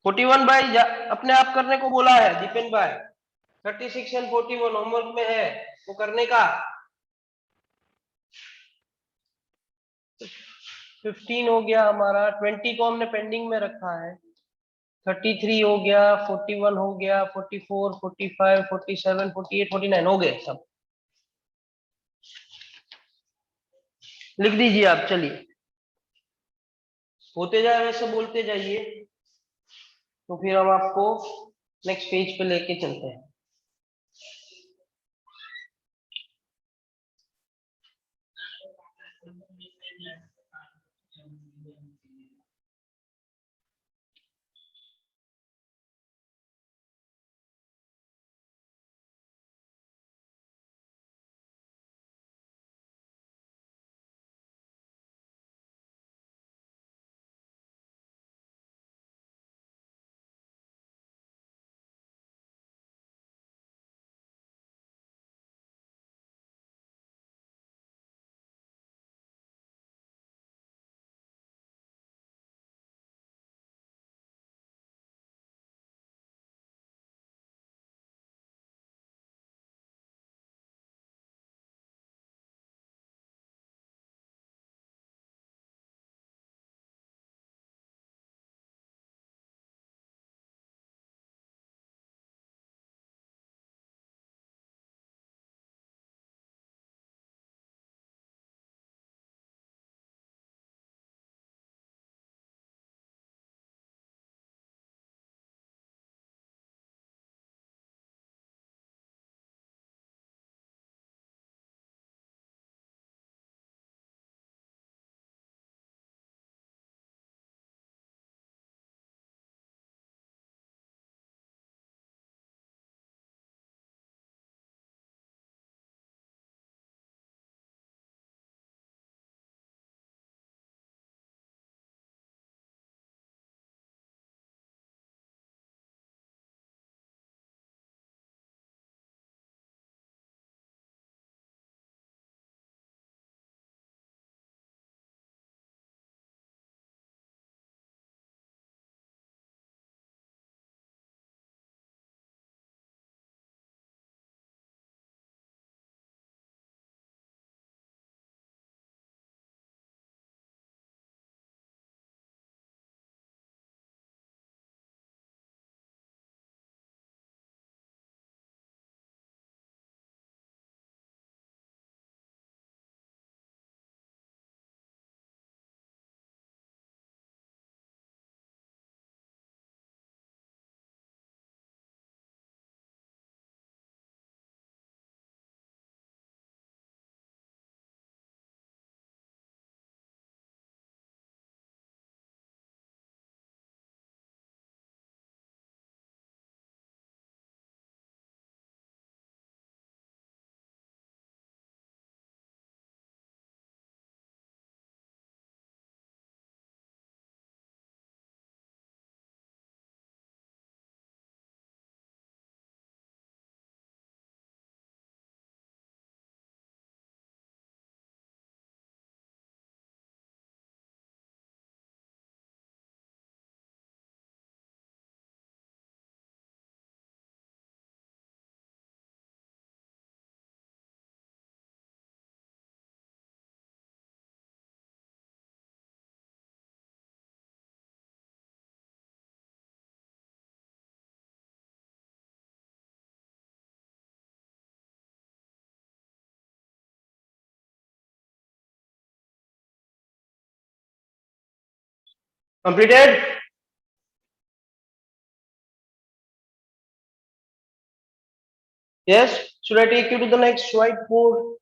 (41) बाई अपने आप करने को बोला है दीपेन भाई, 36 एंड 41 होमवर्क में है, वो करने का। 15 हो गया हमारा, 20 को हमने पेंडिंग में रखा है, 33 हो गया, 41 हो गया, 44, 45, 47, 48, 49 हो गए सब। लिख दीजिए आप, चलिए होते जाए वैसे बोलते जाइए, तो फिर हम आपको नेक्स्ट पेज पे लेके चलते हैं। Completed? Yes. Should I take you to the next whiteboard?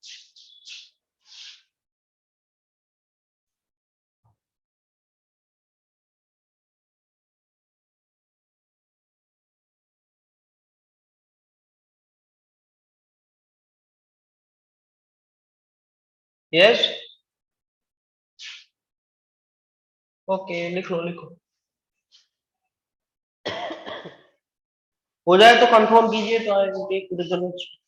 Yes. Okay, लिखो लिखो। हो जाए तो कंफर्म कीजिए, तो I will take the next.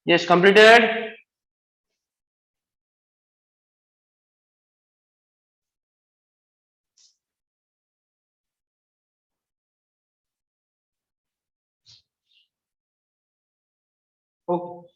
Yes, completed. Okay.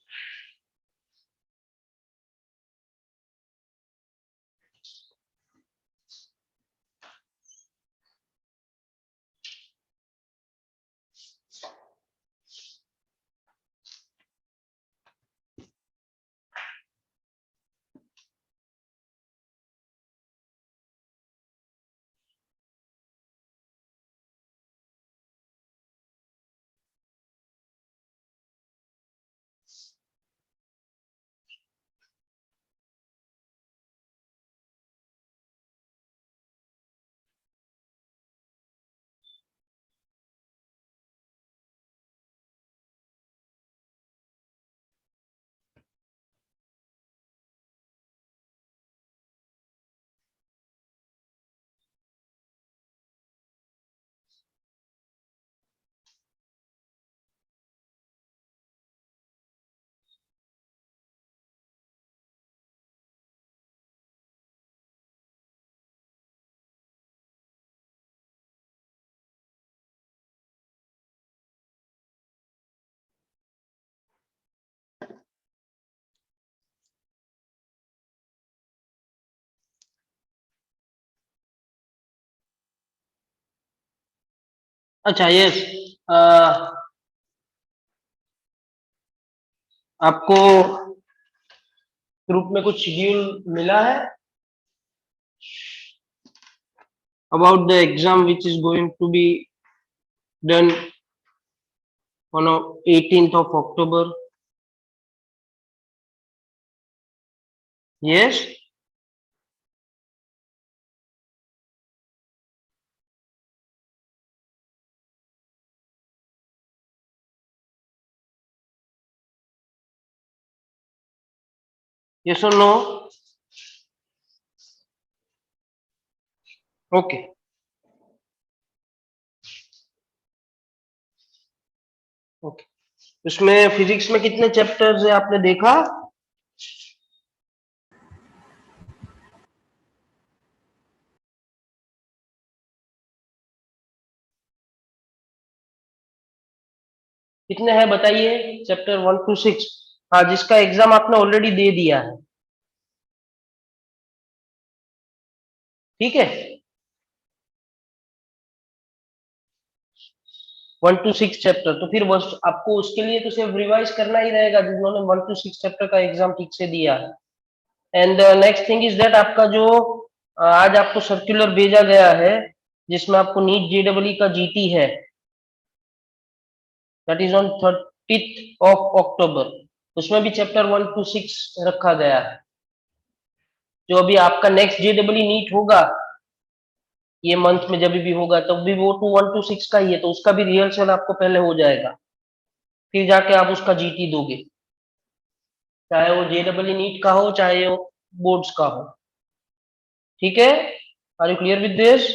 अच्छा, यस। आपको ग्रुप में कुछ शेड्यूल मिला है about the exam which is going to be done on 18th of October? Yes. Yes or no? Okay. Okay. इसमें फिजिक्स में कितने चैप्टर्स है आपने देखा? कितने हैं बताइए? चैप्टर 1 to 6, हाँ, जिसका एग्जाम आपने ऑलरेडी दे दिया है, ठीक है। 1 to 6 चैप्टर, तो फिर बस आपको उसके लिए तो सिर्फ रिवाइज करना ही रहेगा जिन्होंने 1 to 6 चैप्टर का एग्जाम ठीक से दिया है। And next thing is that, आपका जो आज आपको सर्कुलर भेजा गया है जिसमें आपको नीट जेडब्ल्यू का जीटी है, that is on 30th of October, उसमें भी चैप्टर 1 to 6 रखा गया है। जो अभी आपका नेक्स्ट जेडब्ल्यू नीट होगा ये मंथ में, जब भी होगा तब भी वो 1 to 6 का ही है, तो उसका भी रिहर्सल आपको पहले हो जाएगा, फिर जाके आप उसका जीटी दोगे, चाहे वो जेडब्ल्यू नीट का हो चाहे वो बोर्ड्स का हो, ठीक है। Are you clear with this?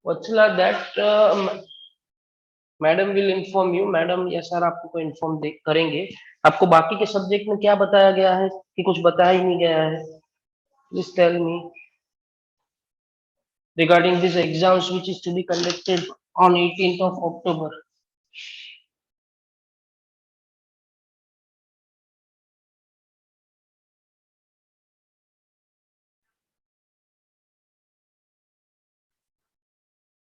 Vatsala, that madam will inform you, madam या सर आपको इन्फॉर्म करेंगे। आपको बाकी के सब्जेक्ट में क्या बताया गया है कि कुछ बताया ही नहीं गया है? Please tell me regarding these exams which is to be conducted on 18th of October.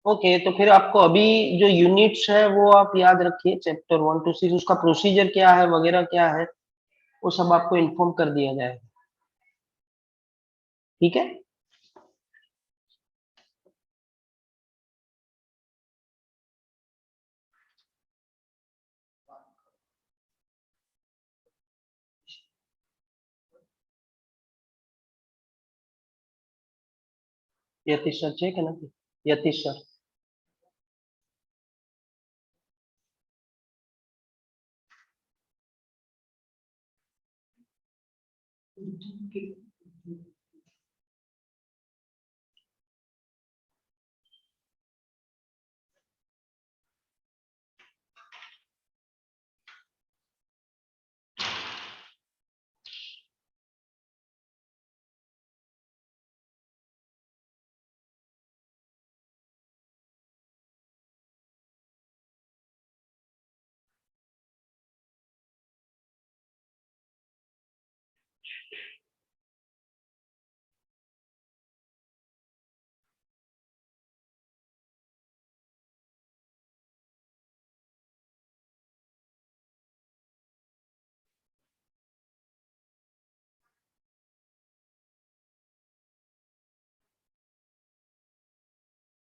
Okay, तो फिर आपको अभी जो यूनिट्स है वो आप याद रखिए, चैप्टर 1 to 6 उसका प्रोसीजर क्या है वगैरह क्या है, वो सब आपको इन्फॉर्म कर दिया जाएगा, ठीक है। यतीश सर चेक है ना? यतीश सर,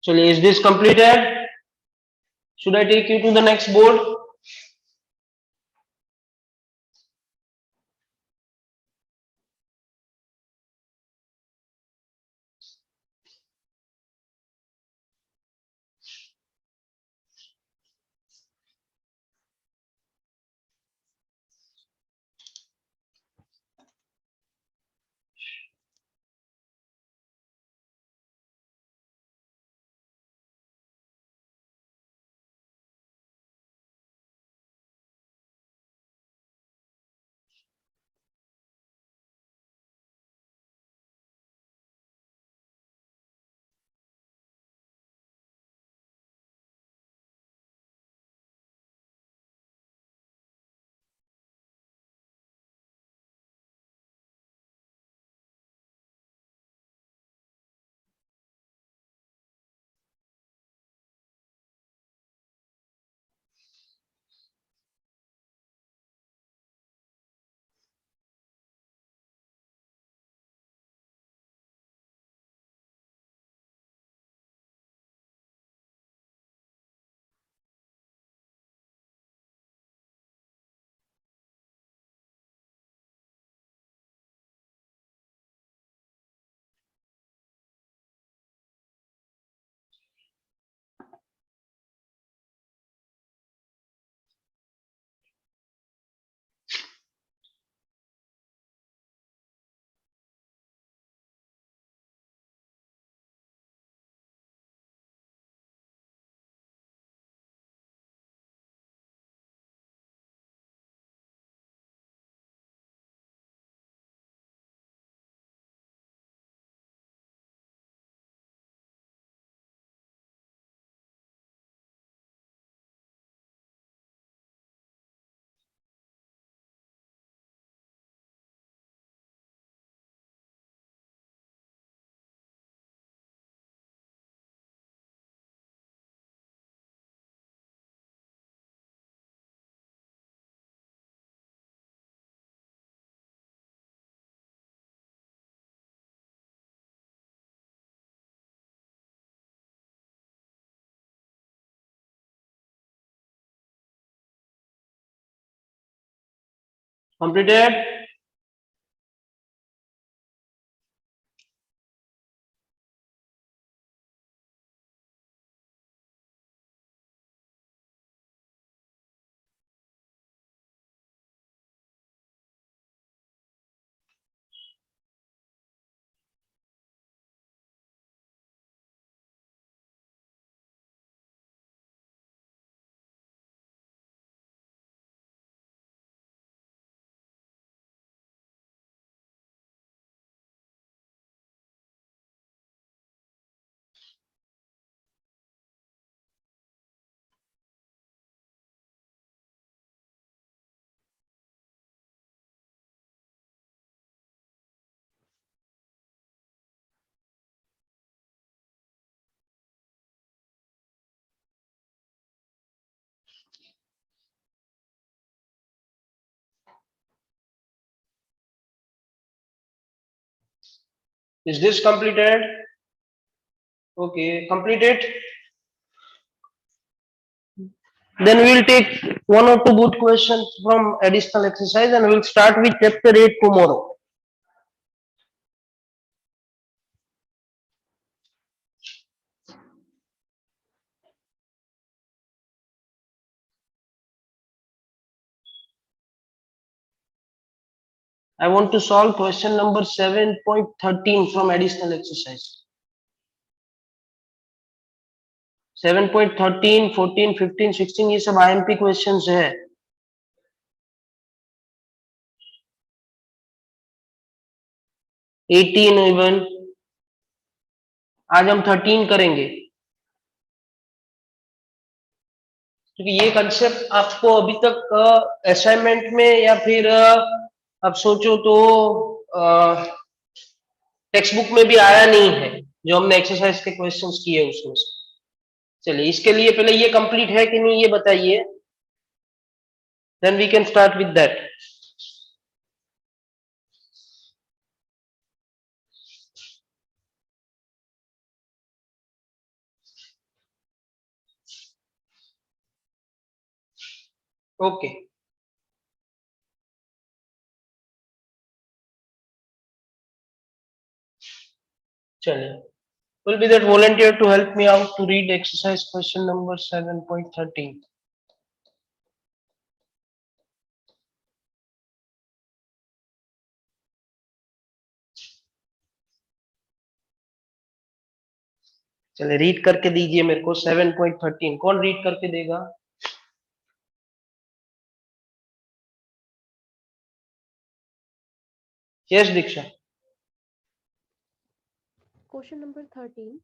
चलिए, is this completed? Should I take you to the next board? Completed? Is this completed? Okay, completed. Then we will take one or two good questions from additional exercise and we will start with chapter 8 tomorrow. I want to solve question number 7.13 from additional exercise. 7.13, 14, 15, 16 ये सब IMP questions है. 18 इवन आज हम 13 करेंगे क्योंकि ये कंसेप्ट आपको अभी तक असाइनमेंट में या फिर आप सोचो तो टेक्स्ट बुक में भी आया नहीं है जो हमने एक्सरसाइज के क्वेश्चंस किए उसमें से. चलिए इसके लिए पहले ये कंप्लीट है कि नहीं ये बताइए, then we can start with that. Okay चलिए, will be that volunteer to help me out to read exercise question number 7.13. चलिए रीड करके दीजिए मेरे को 7.13. कौन रीड करके देगा? Yes Diksha. Question number 13.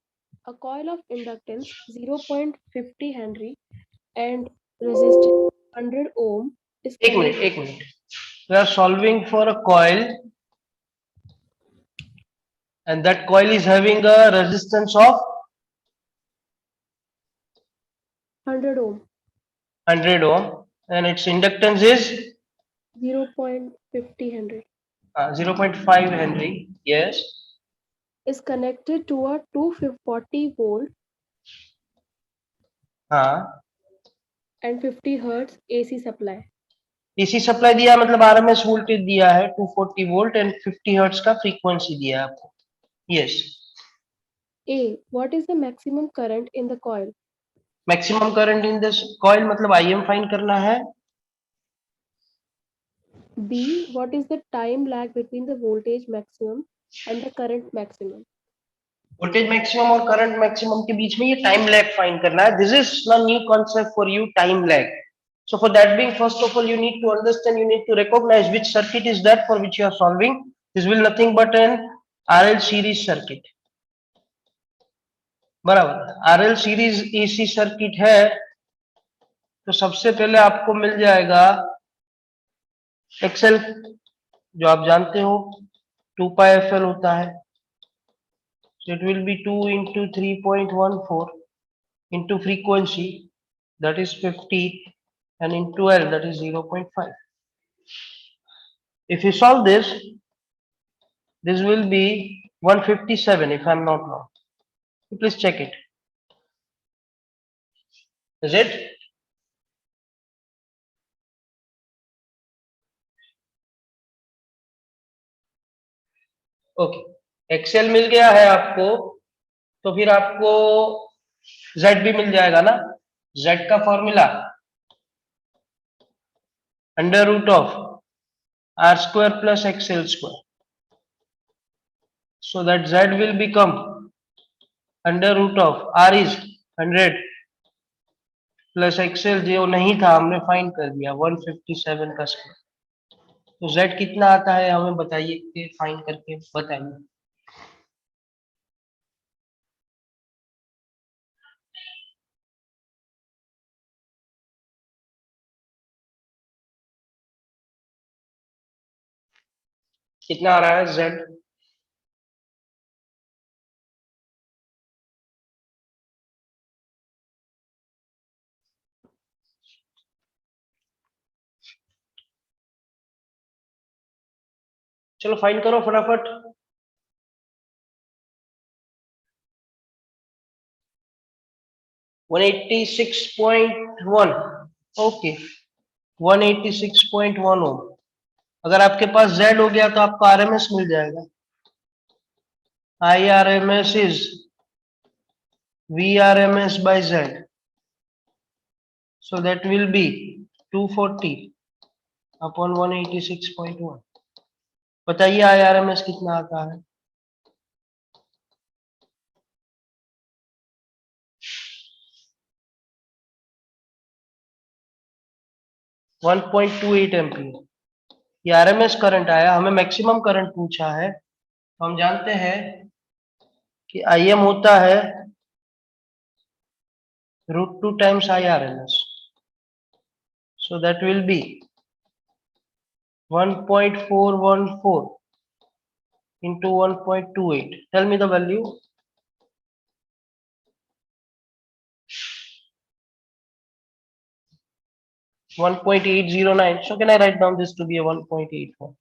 A coil of inductance 0.50 Henry and resistance 100 ohm is एक minute. We are solving for a coil and that coil is having a resistance of 100 ohm, 100 ohm and its inductance is 0.50 Henry, 0.5 Henry. Yes. is connected to a 240 volt हाँ. and 50 hertz AC supply. AC supply दिया मतलब RMS वोल्टेज दिया है 240 वोल्ट एंड 50 हर्ट्ज का फ्रीक्वेंसी दिया है आपको. Yes. A. What is the maximum current in the coil? Maximum current in this coil मतलब IM फाइंड करना है. B. What is the time lag between the voltage maximum and the current maximum? Voltage maximum और करंट मैक्सिमम के बीच में ये टाइम लैग फाइंड करना है. This is the new concept for you, time lag. So for that being, first of all, you need to understand, you need to recognize which circuit is that for which you are solving. This will nothing but an RL series circuit. बराबर. RL सीरीज AC सर्किट है तो सबसे पहले आपको मिल जाएगा XL जो आप जानते हो 2 pi FL होता है. So it will be 2 into 3.14 into frequency that is 50 and into L that is 0.5. If you solve this, this will be 157 if I'm not wrong. Please check it. Is it? Okay, Excel मिल गया है आपको, तो फिर आपको जेड भी मिल जाएगा ना। जेड का formula under root of R square plus XL square, so that z will become under root of r is 100 plus XL जो नहीं था हमने फाइंड कर दिया 157 का स्क्वायर। तो z कितना आता है हमें बताइए, फाइंड करके बताइए। कितना आ रहा है z? चलो फाइंड करो फटाफट। वन 186.1, ओके 186.1 ओम। अगर आपके पास z हो गया तो आपको आरएमएस मिल जाएगा। I R M S is VRMS by Z, so that will be 240 upon 186.1। बताइए IRMS कितना आता है? One 1.28 ampere. ये आरएमएस करंट आया, हमें मैक्सिमम करंट पूछा है, तो हम जानते हैं कि IM होता है √2 times IRMS, so that will be 1.414 into 1.28. Tell me the value. 1.809. So can I write down this to be a 1.84?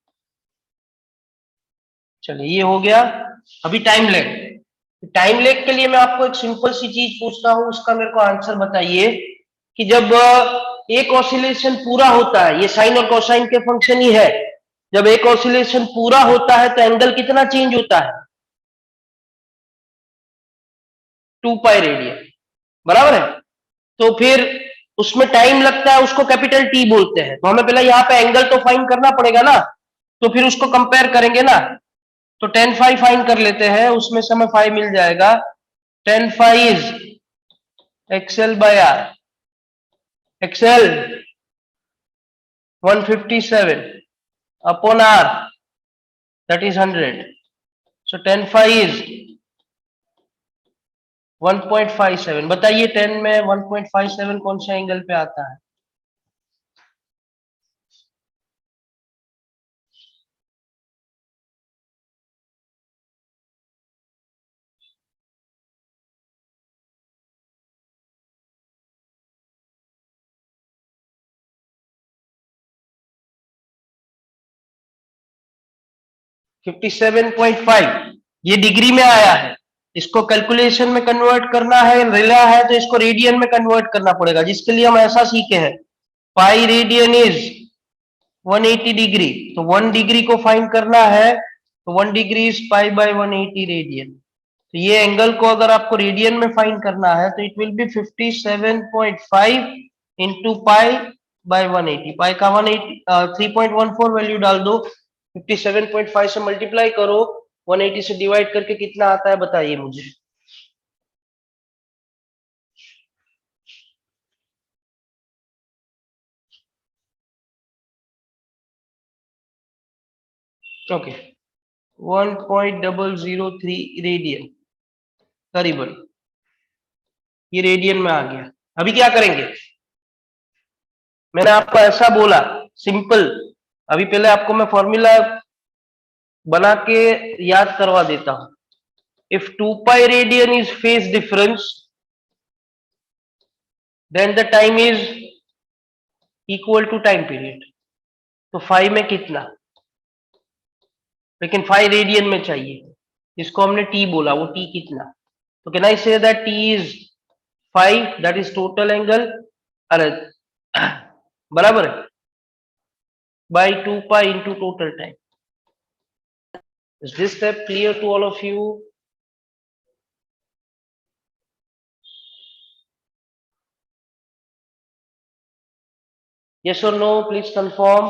चलिए ये हो गया। अभी टाइम लेग, टाइम लेग के लिए मैं आपको एक सिंपल सी चीज पूछता हूं, उसका मेरे को आंसर बताइए कि जब एक ऑसिलेशन पूरा होता है, ये साइन और कोसाइन के फंक्शन ही है, जब एक ऑसिलेशन पूरा होता है तो एंगल कितना चेंज होता है? 2 पाई रेडियन, बराबर है। तो फिर उसमें टाइम लगता है, उसको कैपिटल टी बोलते हैं। तो हमें पहले यहाँ पे एंगल तो फाइंड करना पड़ेगा ना, तो फिर उसको कंपेयर करेंगे ना। तो tan phi फाइंड कर लेते हैं, उसमें से हमें phi मिल जाएगा। tan phi is XL by R, XL 157 upon R, that is 100. So tan phi is 1.57। बताइए 10 में 1.57 कौन से एंगल पे आता है? $57.5, ये डिग्री में आया है, इसको कैलकुलेशन में कन्वर्ट करना है, रिला है तो इसको रेडियन में कन्वर्ट करना पड़ेगा, जिसके लिए हम ऐसा सीखे हैं पाई रेडियन इज 180 डिग्री। तो 1 डिग्री को फाइंड करना है, तो 1 degree is pi by 180 radian. तो ये एंगल को अगर आपको रेडियन में फाइंड करना है तो it will B 57.5 into pi by 180। पाई का 3.14 वैल्यू डाल दो, 57.5 से मल्टीप्लाई करो, 180 से डिवाइड करके कितना आता है बताइए मुझे। ओके 1.003 रेडियन करीबन, ये रेडियन में आ गया। अभी क्या करेंगे, मैंने आपको ऐसा बोला सिंपल, अभी पहले आपको मैं फॉर्मूला बना के याद करवा देता हूं। If 2 pi radian is phase difference then the time is equal to time period. तो 5 में कितना, लेकिन 5 रेडियन में चाहिए, इसको हमने टी बोला, वो टी कितना? तो can I say that T is 5, that is total angle, अरे बराबर है, by 2 pi into total time. Is this step clear to all of you? Yes or no? Please confirm.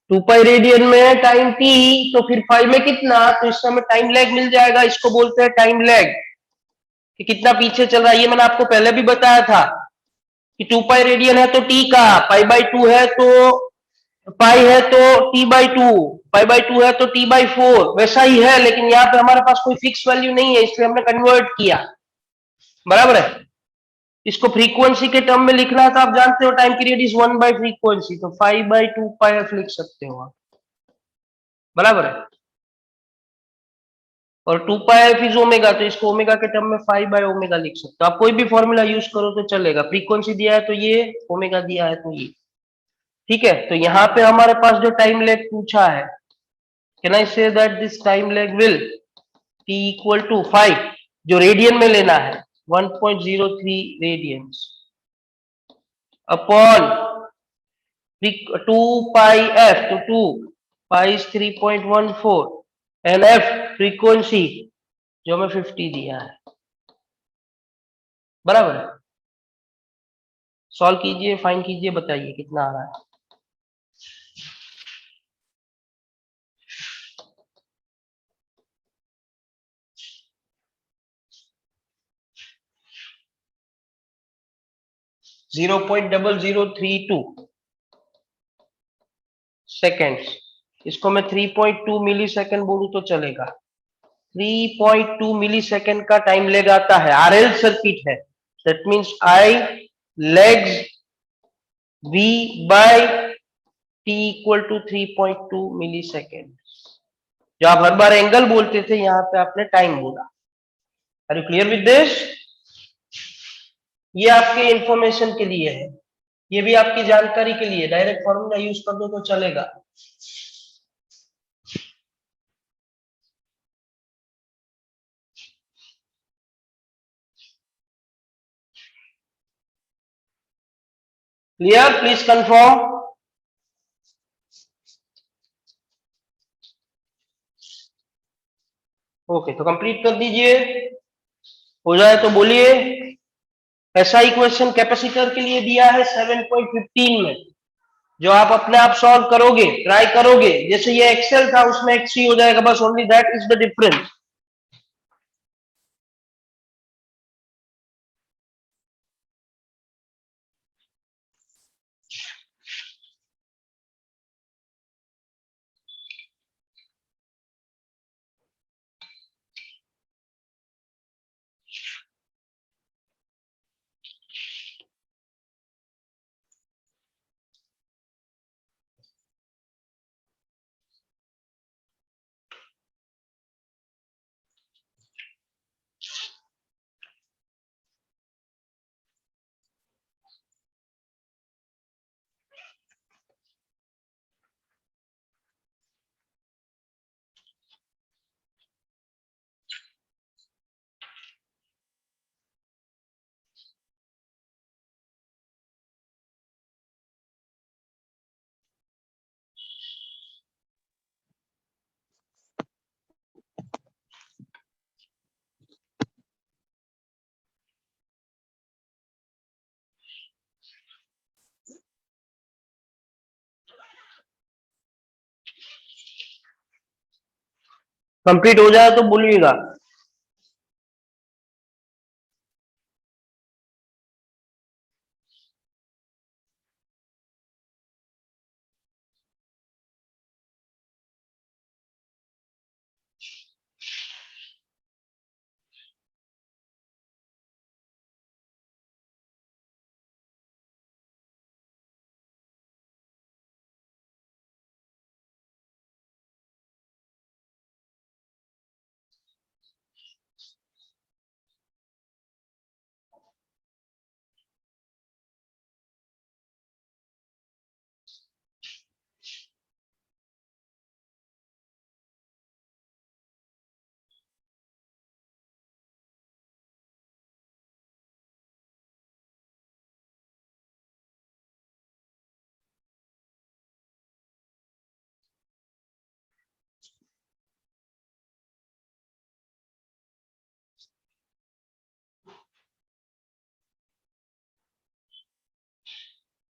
2 pi radian में टाइम t, तो फिर 5 में कितना, तो इस समय टाइम लैग मिल जाएगा, इसको बोलते हैं टाइम लैग, कि कितना पीछे चल रहा है। ये मैंने आपको पहले भी बताया था कि 2 पाई रेडियन है तो t का, पाई बाई 2 है तो पाई है तो t बाई 2, पाई बाई 2 है तो t बाई 4, वैसा ही है, लेकिन यहाँ पे हमारे पास कोई फिक्स वैल्यू नहीं है, इसलिए हमने कन्वर्ट किया। बराबर है। इसको फ्रीक्वेंसी के टर्म में लिखना है तो आप जानते हो time period is 1 by frequency, तो 5 बाई 2 पाई एफ लिख सकते हो आप। बराबर है। और 2 पाई एफ इज ओमेगा, तो इसको ओमेगा के टर्म में 5 बाई ओमेगा लिख सकते हो आप। कोई भी फॉर्मूला यूज करो तो चलेगा। फ्रीक्वेंसी दिया है तो ये, ओमेगा दिया है तो ये। ठीक है, तो यहाँ पे हमारे पास जो टाइम लैग पूछा है, can I say that this time lag will t equal to 5, जो रेडियन में लेना है 1.03 रेडियंस अपॉन 2 पाई f, तो 2 पाई 3.14 एंड f फ्रीक्वेंसी जो हमें 50 दिया है। बराबर है। सॉल्व कीजिए, फाइन कीजिए, बताइए कितना आ रहा है। Zero 0.0032 seconds. इसको मैं 3.2 मिली सेकेंड बोलूं तो चलेगा। 3.2 मिली सेकेंड का टाइम लेग आता है, आरएल सर्किट है, that means I lags v by t equal to 3.2 millisecond. जो आप हर बार एंगल बोलते थे, यहां पे आपने टाइम बोला। Are you clear with this? ये आपके इंफॉर्मेशन के लिए है, ये भी आपकी जानकारी के लिए। डायरेक्ट फॉर्मूला यूज कर दो तो चलेगा। क्लियर? Please confirm. ओके, तो कंप्लीट कर दीजिए। हो जाए तो बोलिए। ऐसा इक्वेशन कैपेसिटर के लिए दिया है 7.15 में, जो आप अपने आप सॉल्व करोगे, ट्राई करोगे। जैसे ये एक्सेल था, उसमें एक्स हो जाएगा, बस only that is the difference. Complete हो जाए तो बोलिएगा।